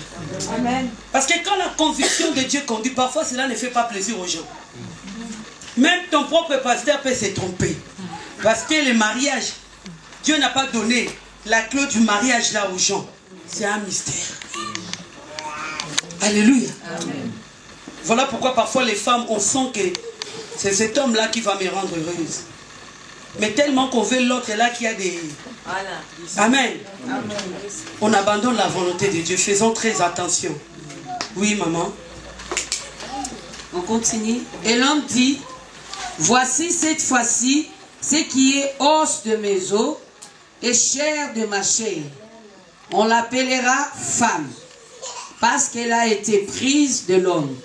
Amen. Parce que quand la conviction de Dieu conduit, parfois cela ne fait pas plaisir aux gens. Même ton propre pasteur peut se tromper. Parce que le mariage, Dieu n'a pas donné la clé du mariage là aux gens. C'est un mystère. Alléluia. Amen. Voilà pourquoi parfois les femmes, on sent que c'est cet homme-là qui va me rendre heureuse. Mais tellement qu'on veut l'autre là qui a des... Amen. Amen. On abandonne la volonté de Dieu. Faisons très attention. Oui, maman. On continue. Et l'homme dit, voici cette fois-ci ce qui est os de mes os et chair de ma chair. On l'appellera femme, parce qu'elle a été prise de l'homme.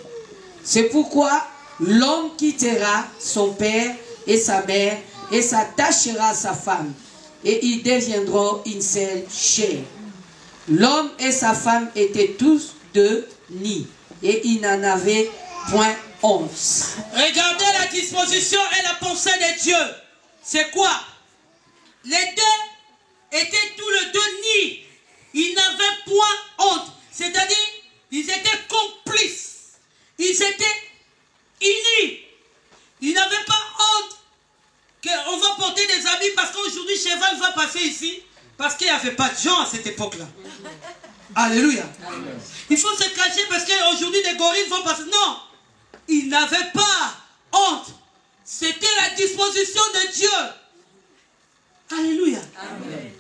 C'est pourquoi l'homme quittera son père et sa mère et s'attachera à sa femme, et ils deviendront une seule chair. L'homme et sa femme étaient tous deux nus, et ils n'en avaient point honte. Regardez la disposition et la pensée de Dieu. C'est quoi? Les deux étaient tous les deux nus. Ils n'avaient point honte. C'est-à-dire, ils étaient complices. Ils étaient unis. Ils n'avaient pas honte qu'on va porter des habits parce qu'aujourd'hui, cheval va passer ici. Parce qu'il n'y avait pas de gens à cette époque-là. Alléluia. Amen. Il faut se cacher parce qu'aujourd'hui, des gorilles vont passer. Non. Ils n'avaient pas honte. C'était la disposition de Dieu. Alléluia. Amen.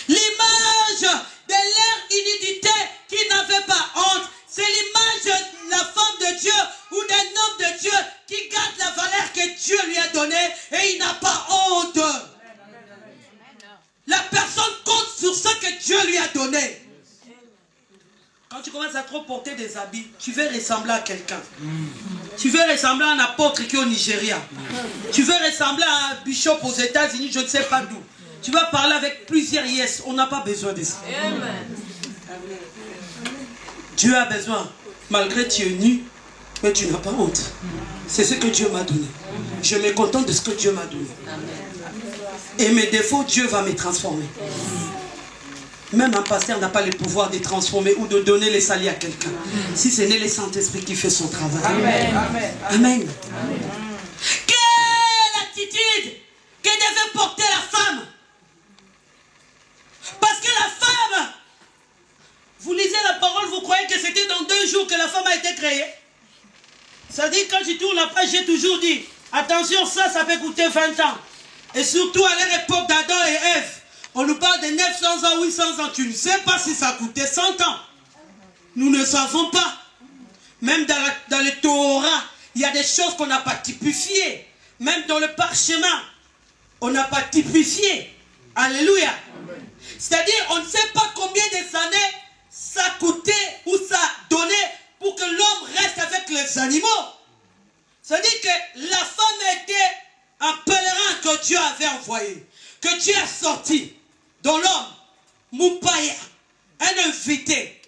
L'image de leur unité qui n'avait pas honte, c'est l'image de la femme de Dieu ou d'un homme de Dieu qui garde la valeur que Dieu lui a donnée et il n'a pas honte. La personne compte sur ce que Dieu lui a donné. Quand tu commences à trop porter des habits, tu veux ressembler à quelqu'un. Tu veux ressembler à un apôtre qui est au Nigeria. Tu veux ressembler à un bishop aux États-Unis, je ne sais pas d'où. Tu vas parler avec plusieurs yes. On n'a pas besoin de ça. Dieu a besoin. Malgré que tu es nu, mais tu n'as pas honte. C'est ce que Dieu m'a donné. Je me contente de ce que Dieu m'a donné. Et mes défauts, Dieu va me transformer. Même un pasteur n'a pas le pouvoir de transformer ou de donner les salis à quelqu'un. Si ce n'est le Saint-Esprit qui fait son travail. Amen. Amen. Amen. Quelle attitude que devait porter la femme? Parce que la femme, vous lisez la parole, vous croyez que c'était dans 2 jours que la femme a été créée? Ça dit, quand je tourne la page, j'ai toujours dit, attention, ça peut coûter 20 ans. Et surtout à leur époque d'Adam et Ève. On nous parle de 900 ans, 800 ans. Tu ne sais pas si ça coûtait 100 ans. Nous ne savons pas. Même dans le Torah, il y a des choses qu'on n'a pas typifiées. Même dans le parchemin, on n'a pas typifié. Alléluia. C'est-à-dire, on ne sait pas combien des années ça coûtait ou ça donnait pour que l'homme reste avec les animaux. C'est-à-dire que la femme était un pèlerin que Dieu avait envoyé, que Dieu a sorti dans l'homme, Moupaya, un invité.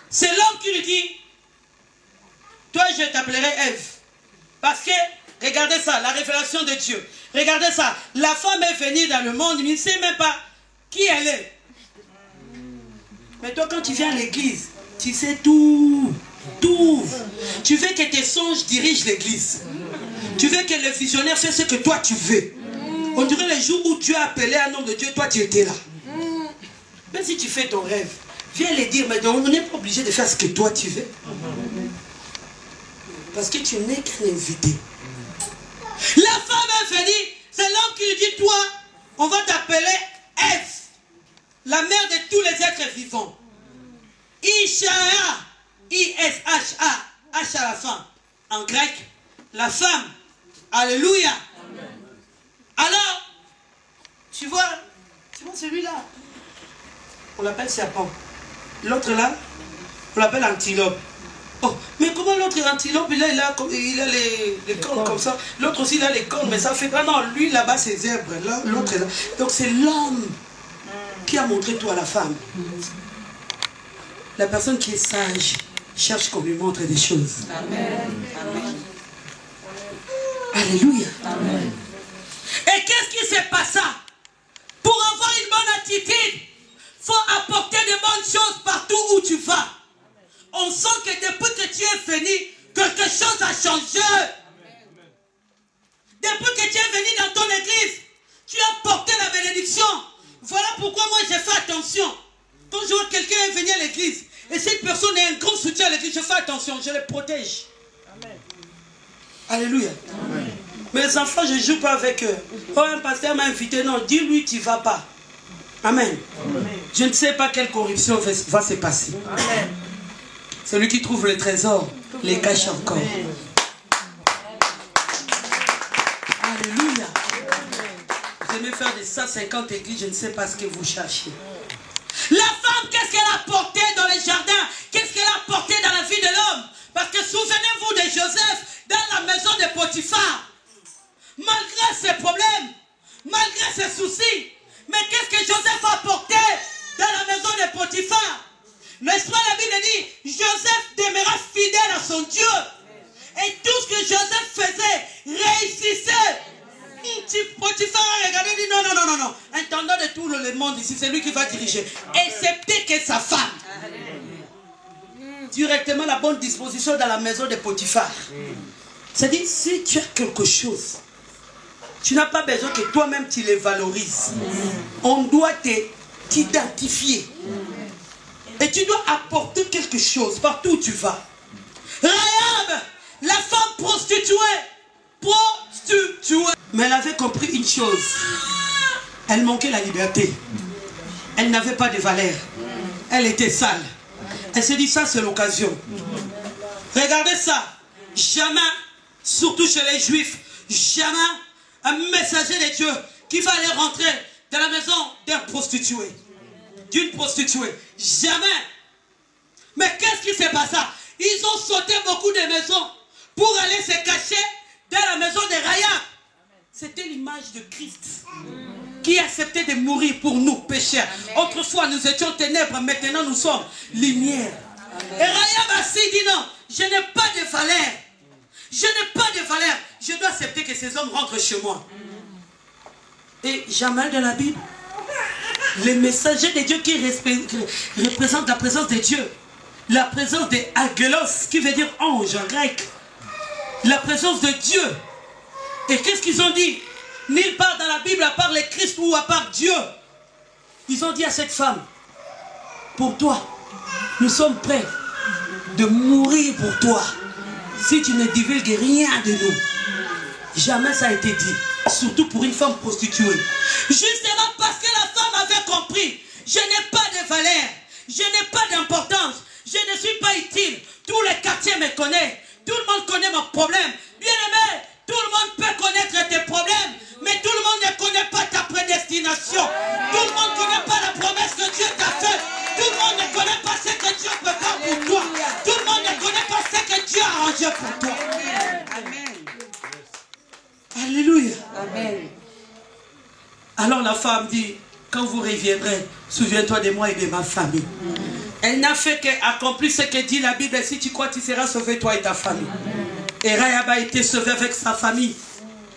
C'est l'homme qui lui dit, toi je t'appellerai Ève. Parce que, regardez ça, la révélation de Dieu. Regardez ça, la femme est venue dans le monde, il ne sait même pas qui elle est. Mais toi quand tu viens à l'église, tu sais tout. Tout. Tu veux que tes songes dirigent l'église. Tu veux que le visionnaire fasse ce que toi tu veux. On dirait les jours où tu as appelé un homme de Dieu, toi tu étais là. Même si tu fais ton rêve, viens les dire, mais on n'est pas obligé de faire ce que toi tu veux. Parce que tu n'es qu'un invité. La femme est venue, c'est l'homme qui lui dit, toi, on va t'appeler Ève, la mère de tous les êtres vivants. Ishaha, I-S-H-A, H à la fin. En grec, la femme. Alléluia. Amen. Alors, tu vois celui-là, on l'appelle serpent. L'autre là, on l'appelle antilope. Oh, mais comment l'autre antilope, il a les cornes comme ça. L'autre aussi, il a les cornes, mais ça fait pas. Non, lui là-bas, c'est zèbre. L'autre est là. Donc c'est l'homme qui a montré tout à la femme. La personne qui est sage cherche qu'on lui montre des choses. Amen. Amen. Alléluia. Amen. Et qu'est-ce qui se passe? Pour avoir une bonne attitude, il faut apporter de bonnes choses partout où tu vas. On sent que depuis que tu es venu, quelque chose a changé. Depuis que tu es venu dans ton église, tu as porté la bénédiction. Voilà pourquoi moi j'ai fait attention. Quand je vois quelqu'un venir à l'église, et cette personne est un grand soutien à l'église, je fais attention, je les protège. Amen. Alléluia. Amen. Mes enfants, je ne joue pas avec eux. Oh, un pasteur m'a invité, non, dis-lui, tu ne vas pas. Amen. Amen. Je ne sais pas quelle corruption va se passer. Celui qui trouve le trésor les cache encore. Alléluia. Vous aimez faire des 150 églises, je ne sais pas ce que vous cherchez. La femme, qu'est-ce qu'elle a apporté dans les jardins? Qu'est-ce qu'elle a apporté dans la vie de l'homme? Parce que souvenez-vous de Joseph dans la maison de Potiphar. Malgré ses problèmes, malgré ses soucis, mais qu'est-ce que Joseph a apporté dans la maison de Potiphar? N'est-ce pas, la Bible dit, Joseph demeura fidèle à son Dieu. Et tout ce que Joseph faisait réussissait. Potiphar a regardé et dit non. Intendant de tout le monde ici, c'est lui qui va diriger. Excepté que sa femme. Directement la bonne disposition dans la maison de Potiphar. C'est-à-dire, si tu as quelque chose, tu n'as pas besoin que toi-même tu les valorises. On doit t'identifier. Et tu dois apporter quelque chose partout où tu vas. Rahab, la femme prostituée. Mais elle avait compris une chose. Elle manquait la liberté. Elle n'avait pas de valeur. Elle était sale. Elle s'est dit, ça c'est l'occasion. Regardez ça. Jamais, surtout chez les Juifs, jamais un messager de Dieu qui va aller rentrer dans la maison d'un prostitué. D'une prostituée. Jamais. Mais qu'est-ce qui s'est passé? Ils ont sauté beaucoup de maisons pour aller se cacher dans la maison de Rahab. C'était l'image de Christ qui acceptait de mourir pour nous, pécheurs. Autrefois, nous étions ténèbres, maintenant nous sommes lumière. Et Rahab a dit non, je n'ai pas de valeur. Je n'ai pas de valeur. Je dois accepter que ces hommes rentrent chez moi. Et Jamal de la Bible, les messagers de Dieu qui représentent la présence de Dieu, la présence de Angelos, qui veut dire ange en grec, la présence de Dieu. Et qu'est-ce qu'ils ont dit? Nulle part dans la Bible, à part le Christ ou à part Dieu. Ils ont dit à cette femme, pour toi, nous sommes prêts de mourir pour toi. Si tu ne divulgues rien de nous. Jamais ça a été dit. Surtout pour une femme prostituée. Justement parce que la femme avait compris. Je n'ai pas de valeur. Je n'ai pas d'importance. Je ne suis pas utile. Tout le quartier me connaît. Tout le monde connaît mon problème. Bien aimé, tout le monde peut connaître tes problèmes. Mais tout le monde ne connaît pas ta prédestination. Tout le monde ne connaît pas la promesse que Dieu t'a faite. Tout le monde ne connaît pas ce que Dieu peut faire pour toi. Tout le monde ne connaît pas ce que Dieu a arrangé pour toi. Amen. Alléluia. Amen. Alors la femme dit, quand vous reviendrez, souviens-toi de moi et de ma famille. Elle n'a fait qu'accomplir ce que dit la Bible. Si tu crois, tu seras sauvé, toi et ta famille. Et Rahab a été sauvé avec sa famille.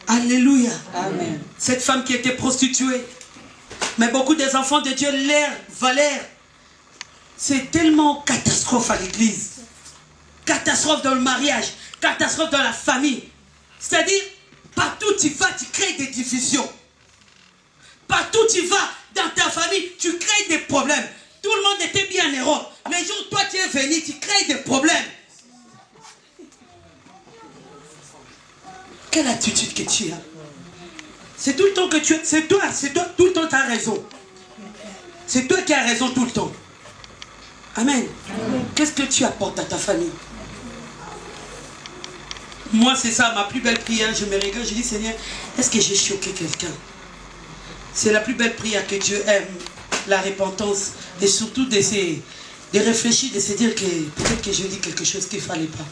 Alléluia. Amen. Cette femme qui était prostituée. Mais beaucoup des enfants de Dieu, leur valeur, c'est tellement catastrophe à l'église. Catastrophe dans le mariage. Catastrophe dans la famille. C'est-à-dire, partout où tu vas, tu crées des divisions. Partout où tu vas, dans ta famille, tu crées des problèmes. Tout le monde était bien en Europe. Le jour où toi tu es venu, tu crées des problèmes. Quelle attitude que tu as? C'est tout le temps que tu as. C'est toi, tout le temps tu as raison. C'est toi qui as raison tout le temps. Amen. Qu'est-ce que tu apportes à ta famille? Moi, c'est ça, ma plus belle prière. Je me regarde, je dis, Seigneur, est-ce que j'ai choqué quelqu'un? C'est la plus belle prière que Dieu aime, la repentance, et surtout de réfléchir, de se dire que peut-être que je dis quelque chose qu'il ne fallait pas.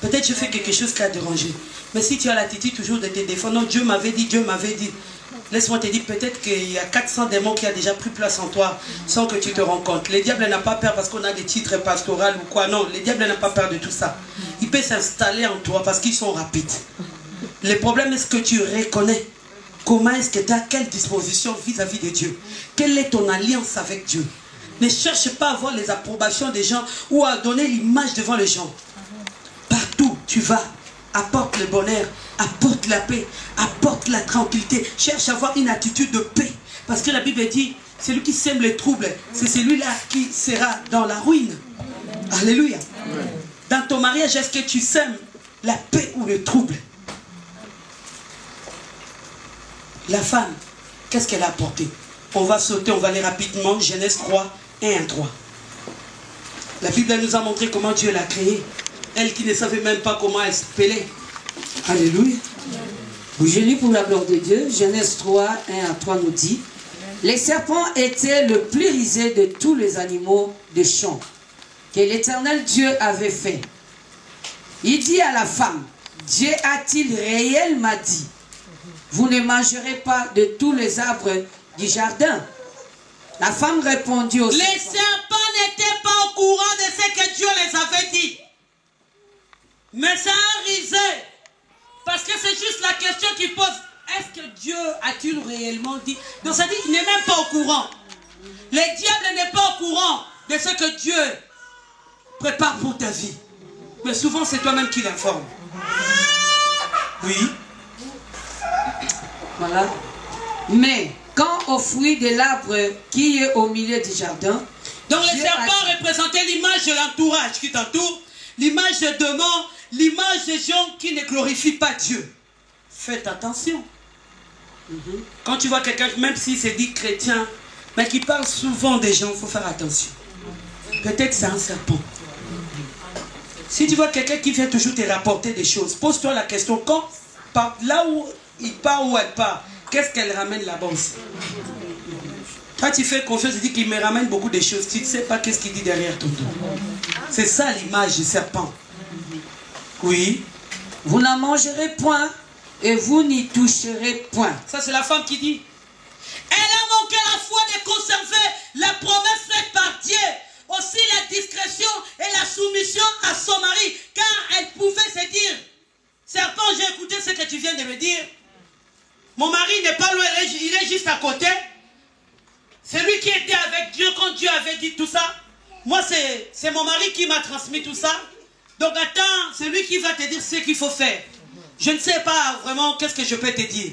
Peut-être que je fais quelque chose qui a dérangé. Mais si tu as l'attitude toujours de te défendre, non, Dieu m'avait dit, laisse-moi te dire, peut-être qu'il y a 400 démons qui ont déjà pris place en toi sans que tu te rends compte. Le diable n'a pas peur parce qu'on a des titres pastoraux ou quoi. Non, le diable n'a pas peur de tout ça. Il peut s'installer en toi parce qu'ils sont rapides. Le problème est ce que tu reconnais. Comment est-ce que tu as quelle disposition vis-à-vis de Dieu? Quelle est ton alliance avec Dieu? Ne cherche pas à avoir les approbations des gens ou à donner l'image devant les gens. Partout tu vas, apporte le bonheur, apporte la paix, apporte la tranquillité. Cherche à avoir une attitude de paix. Parce que la Bible dit, celui qui sème les troubles, c'est celui-là qui sera dans la ruine. Alléluia. Dans ton mariage, est-ce que tu sèmes la paix ou le trouble? La femme, qu'est-ce qu'elle a apporté? On va sauter, on va aller rapidement. Genèse 3, 1 à 3. La Bible nous a montré comment Dieu l'a créé. Elle qui ne savait même pas comment elle s'appelait. Alléluia. Je lis pour la gloire de Dieu. Genèse 3, 1 à 3 nous dit: les serpents étaient le plus rusé de tous les animaux des champs que l'Éternel Dieu avait fait. Il dit à la femme: Dieu a-t-il réellement dit, vous ne mangerez pas de tous les arbres du jardin? La femme répondit au serpent. Les serpents n'étaient pas au courant de ce que Dieu les avait dit. Mais ça a risé. Parce que c'est juste la question qu'il pose. Est-ce que Dieu a-t-il réellement dit? Donc ça dit qu'il n'est même pas au courant. Le diable n'est pas au courant de ce que Dieu prépare pour ta vie. Mais souvent c'est toi-même qui l'informe. Oui. Voilà. Mais quand au fruit de l'arbre qui est au milieu du jardin, donc les Dieu serpents représentaient l'image de l'entourage qui t'entoure, l'image de démons, l'image des gens qui ne glorifient pas Dieu. Faites attention. Quand tu vois quelqu'un, même s'il se dit chrétien, mais qui parle souvent des gens, il faut faire attention. Peut-être c'est un serpent. Si tu vois quelqu'un qui vient toujours te rapporter des choses, pose-toi la question, quand, là où il part ou elle part, qu'est-ce qu'elle ramène là-bas aussi? Toi tu fais confiance, tu dis qu'il me ramène beaucoup de choses, tu ne sais pas qu'est-ce qu'il dit derrière ton dos. C'est ça l'image du serpent. Oui. vous n'en mangerez point et vous n'y toucherez point. Ça c'est la femme qui dit. Elle a manqué la foi de conserver la promesse faite par Dieu. Aussi la discrétion et la soumission à son mari. Car elle pouvait se dire: serpent, j'ai écouté ce que tu viens de me dire. Mon mari n'est pas loin, il est juste à côté. C'est lui qui était avec Dieu quand Dieu avait dit tout ça. Moi, c'est mon mari qui m'a transmis tout ça. Donc attends, c'est lui qui va te dire ce qu'il faut faire. Je ne sais pas vraiment qu'est-ce que je peux te dire.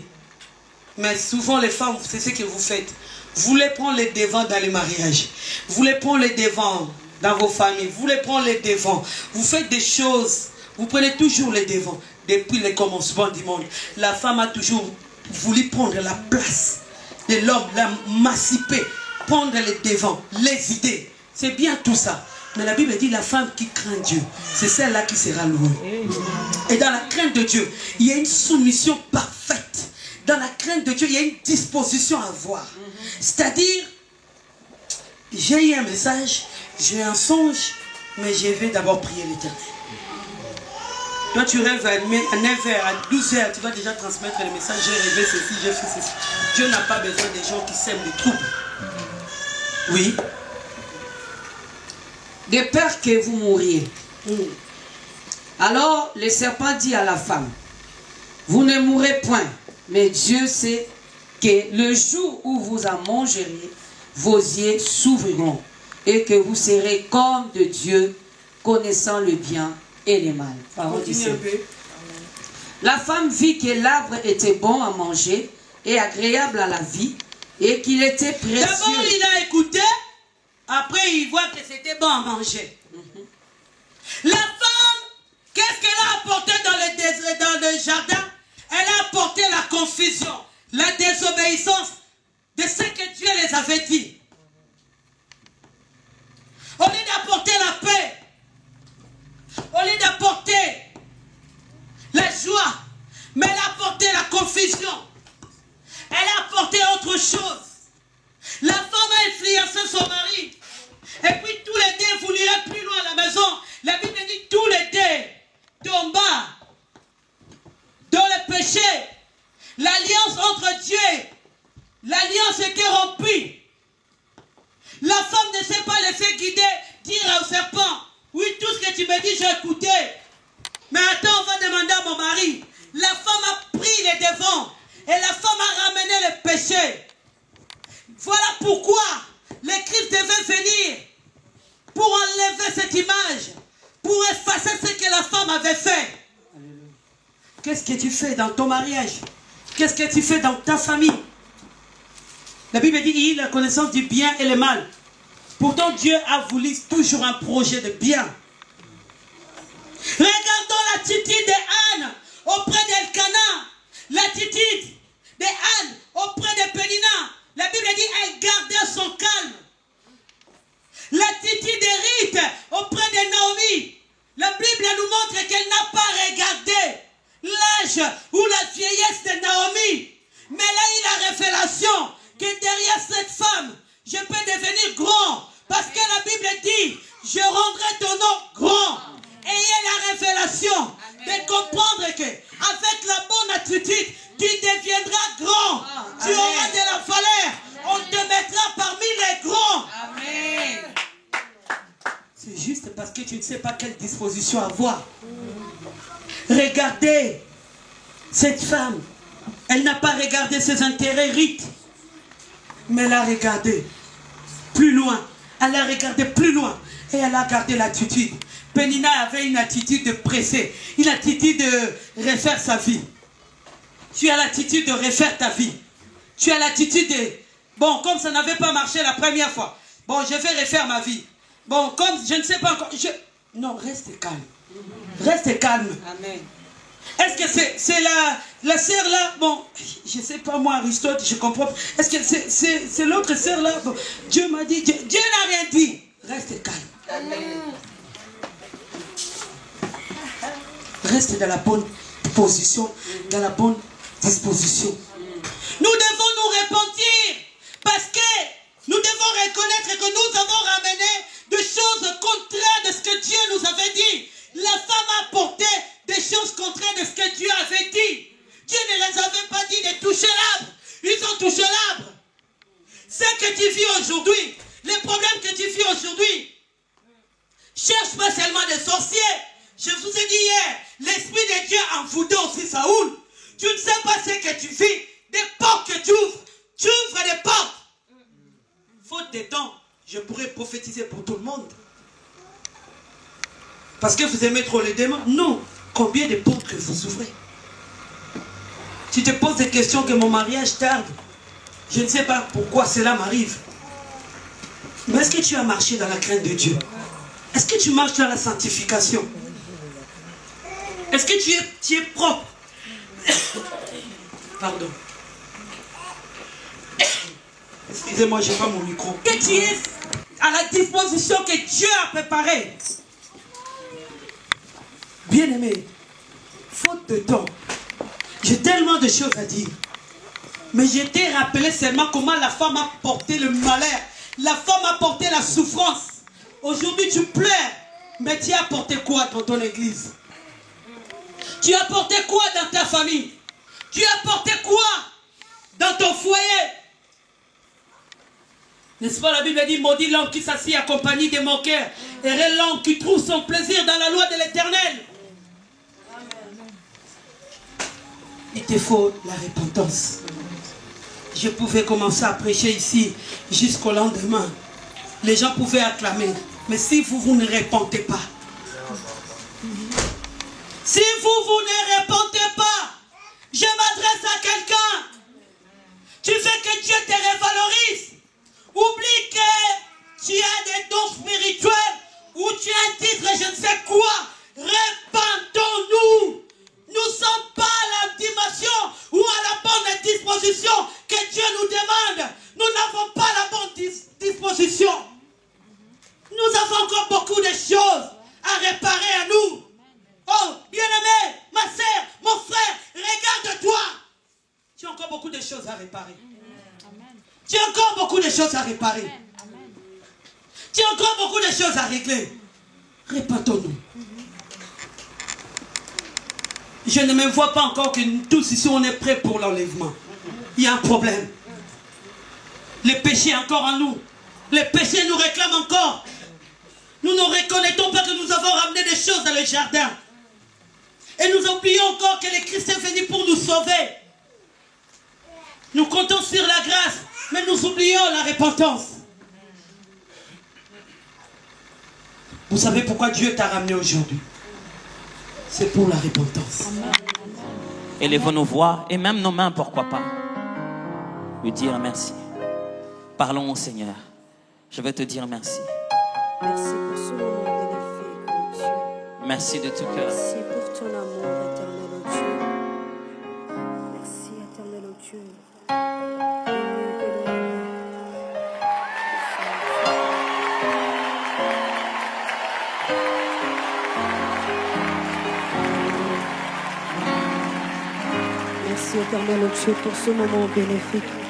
Mais souvent les femmes, c'est ce que vous faites. Vous voulez prendre les devants dans les mariages. Vous voulez prendre les devants dans vos familles. Vous voulez prendre les devants. Vous faites des choses. Vous prenez toujours les devants. Depuis le commencement du monde, la femme a toujours voulu prendre la place de l'homme, l'emanciper, prendre les devants, les idées. C'est bien tout ça. Mais la Bible dit la femme qui craint Dieu, c'est celle-là qui sera louée. Et dans la crainte de Dieu, il y a une soumission parfaite. Dans la crainte de Dieu, il y a une disposition à avoir. C'est-à-dire, j'ai eu un message, j'ai un songe, mais je vais d'abord prier l'Éternel. Toi, tu rêves à 9h, à 12h, tu vas déjà transmettre le message, j'ai rêvé ceci, j'ai fait ceci. Dieu n'a pas besoin des gens qui sèment des troubles. Oui. De peur que vous mouriez. Alors le serpent dit à la femme: vous ne mourrez point, mais Dieu sait que le jour où vous en mangerez, vos yeux s'ouvriront et que vous serez comme de Dieu, connaissant le bien et le mal. Parole du Seigneur. La femme vit que l'arbre était bon à manger et agréable à la vie et qu'il était précieux. D'abord il a écouté, après il voit que c'était bon à manger. La femme, qu'est-ce qu'elle a apporté dans le jardin? Elle a apporté la confusion, la désobéissance de ce que Dieu les avait dit. Au lieu d'apporter la paix, au lieu d'apporter la joie, mais elle a apporté la confusion. Elle a apporté autre chose. La femme a influencé son mari. Et puis tous les deux, vous lirez plus loin à la maison. La Bible dit tous les deux tomba dans le péché. L'alliance entre Dieu, l'alliance était rompue. La femme ne s'est pas laissée guider, dire au serpent: oui, tout ce que tu me dis, j'ai écouté. Mais attends, on va demander à mon mari. La femme a pris les devants et la femme a ramené le péché. Voilà pourquoi le Christ devait venir pour enlever cette image, pour effacer ce que la femme avait fait. Qu'est-ce que tu fais dans ton mariage? Qu'est-ce que tu fais dans ta famille? La Bible dit il a la connaissance du bien et le mal. Pourtant Dieu a voulu toujours un projet de bien. Regardons l'attitude d'Anne auprès d'Elkana, l'attitude d'Anne auprès de Pénina. La Bible dit, elle gardait son calme. L'attitude d'Érith auprès de Naomi. La Bible nous montre qu'elle n'a pas regardé l'âge ou la vieillesse de Naomi. Mais elle a eu la révélation que derrière cette femme, je peux devenir grand. Parce que la Bible dit, je rendrai ton nom grand. Ayez la révélation de comprendre que avec la bonne attitude, tu deviendras grand. Tu auras de la valeur. On te mettra parmi les grands. Amen. C'est juste parce que tu ne sais pas quelle disposition avoir. Regardez cette femme. Elle n'a pas regardé ses intérêts rites. Mais elle a regardé plus loin. Elle a regardé plus loin. Et elle a gardé l'attitude. Pénina avait une attitude de presser. Une attitude de refaire sa vie. Tu as l'attitude de refaire ta vie. Tu as l'attitude de... Bon, comme ça n'avait pas marché la première fois. Bon, je vais refaire ma vie. Bon, comme je ne sais pas encore... Non, reste calme. Reste calme. Amen. Est-ce que c'est la sœur là? Bon, je ne sais pas moi, Aristote, je comprends. Est-ce que c'est l'autre sœur là? Bon, Dieu m'a dit, Dieu n'a rien dit. Reste calme. Amen. Reste dans la bonne position, dans la bonne disposition. Nous devons nous repentir parce que nous devons reconnaître que nous avons ramené des choses contraires de ce que Dieu nous avait dit. La femme a apporté des choses contraires de ce que Dieu avait dit. Dieu ne les avait pas dit de toucher l'arbre. Ils ont touché l'arbre. Ce que tu vis aujourd'hui, les problèmes que tu vis aujourd'hui, cherche pas seulement des sorciers. Je vous ai dit hier, l'Esprit de Dieu a envoûté aussi Saoul. Tu ne sais pas ce que tu vis, des portes que tu ouvres. Tu ouvres des portes. Faute de temps, je pourrais prophétiser pour tout le monde. Parce que vous aimez trop les démons? Non. Combien de portes que vous ouvrez? Tu te poses des questions que mon mariage tarde. Je ne sais pas pourquoi cela m'arrive. Mais est-ce que tu as marché dans la crainte de Dieu? Est-ce que tu marches dans la sanctification? Est-ce que tu es propre? Pardon. Excusez-moi, je n'ai pas mon micro. Que tu es à la disposition que Dieu a préparée. Bien-aimé, faute de temps, j'ai tellement de choses à dire. Mais je t'ai rappelé seulement comment la femme a porté le malheur. La femme a porté la souffrance. Aujourd'hui, tu pleures. Mais tu as porté quoi dans ton église? Tu as porté quoi dans ta famille? Tu as porté quoi dans ton foyer? N'est-ce pas, la Bible dit, maudit l'homme qui s'assied accompagné de moqueurs, et l'homme qui trouve son plaisir dans la loi de l'Éternel. Il te faut la repentance. Je pouvais commencer à prêcher ici jusqu'au lendemain. Les gens pouvaient acclamer. Mais si vous ne repentez pas, si vous ne repentez pas, je m'adresse à quelqu'un. Tu veux que Dieu te révalorise. Oublie que tu as des dons spirituels ou tu as un titre, je ne sais quoi. Repentons-nous. Nous ne sommes pas à la dimension ou à la bonne disposition que Dieu nous demande. Nous n'avons pas la bonne disposition. Nous avons encore beaucoup de choses à réparer à nous. Oh, bien-aimé, ma sœur, mon frère, regarde-toi. Tu as encore beaucoup de choses à réparer. Tu as encore beaucoup de choses à réparer. Tu as encore beaucoup de choses à régler. Répentons-nous. Je ne me vois pas encore que nous tous ici on est prêts pour l'enlèvement. Il y a un problème. Le péché est encore en nous. Le péché nous réclame encore. Nous ne reconnaissons pas que nous avons ramené des choses dans le jardin. Et nous oublions encore que le Christ est venu pour nous sauver. Nous comptons sur la grâce, mais nous oublions la repentance. Vous savez pourquoi Dieu t'a ramené aujourd'hui? C'est pour la repentance. Élevons nos voix et même nos mains, pourquoi pas. Lui dire merci. Parlons au Seigneur. Je vais te dire merci. Merci pour ce moment de l'effet, grand Dieu. Merci de tout cœur. Merci pour ton amour, éternel, ô Dieu. Merci, éternel, ô Dieu. Béni que nous Merci éternel Dieu pour ce moment bénéfique.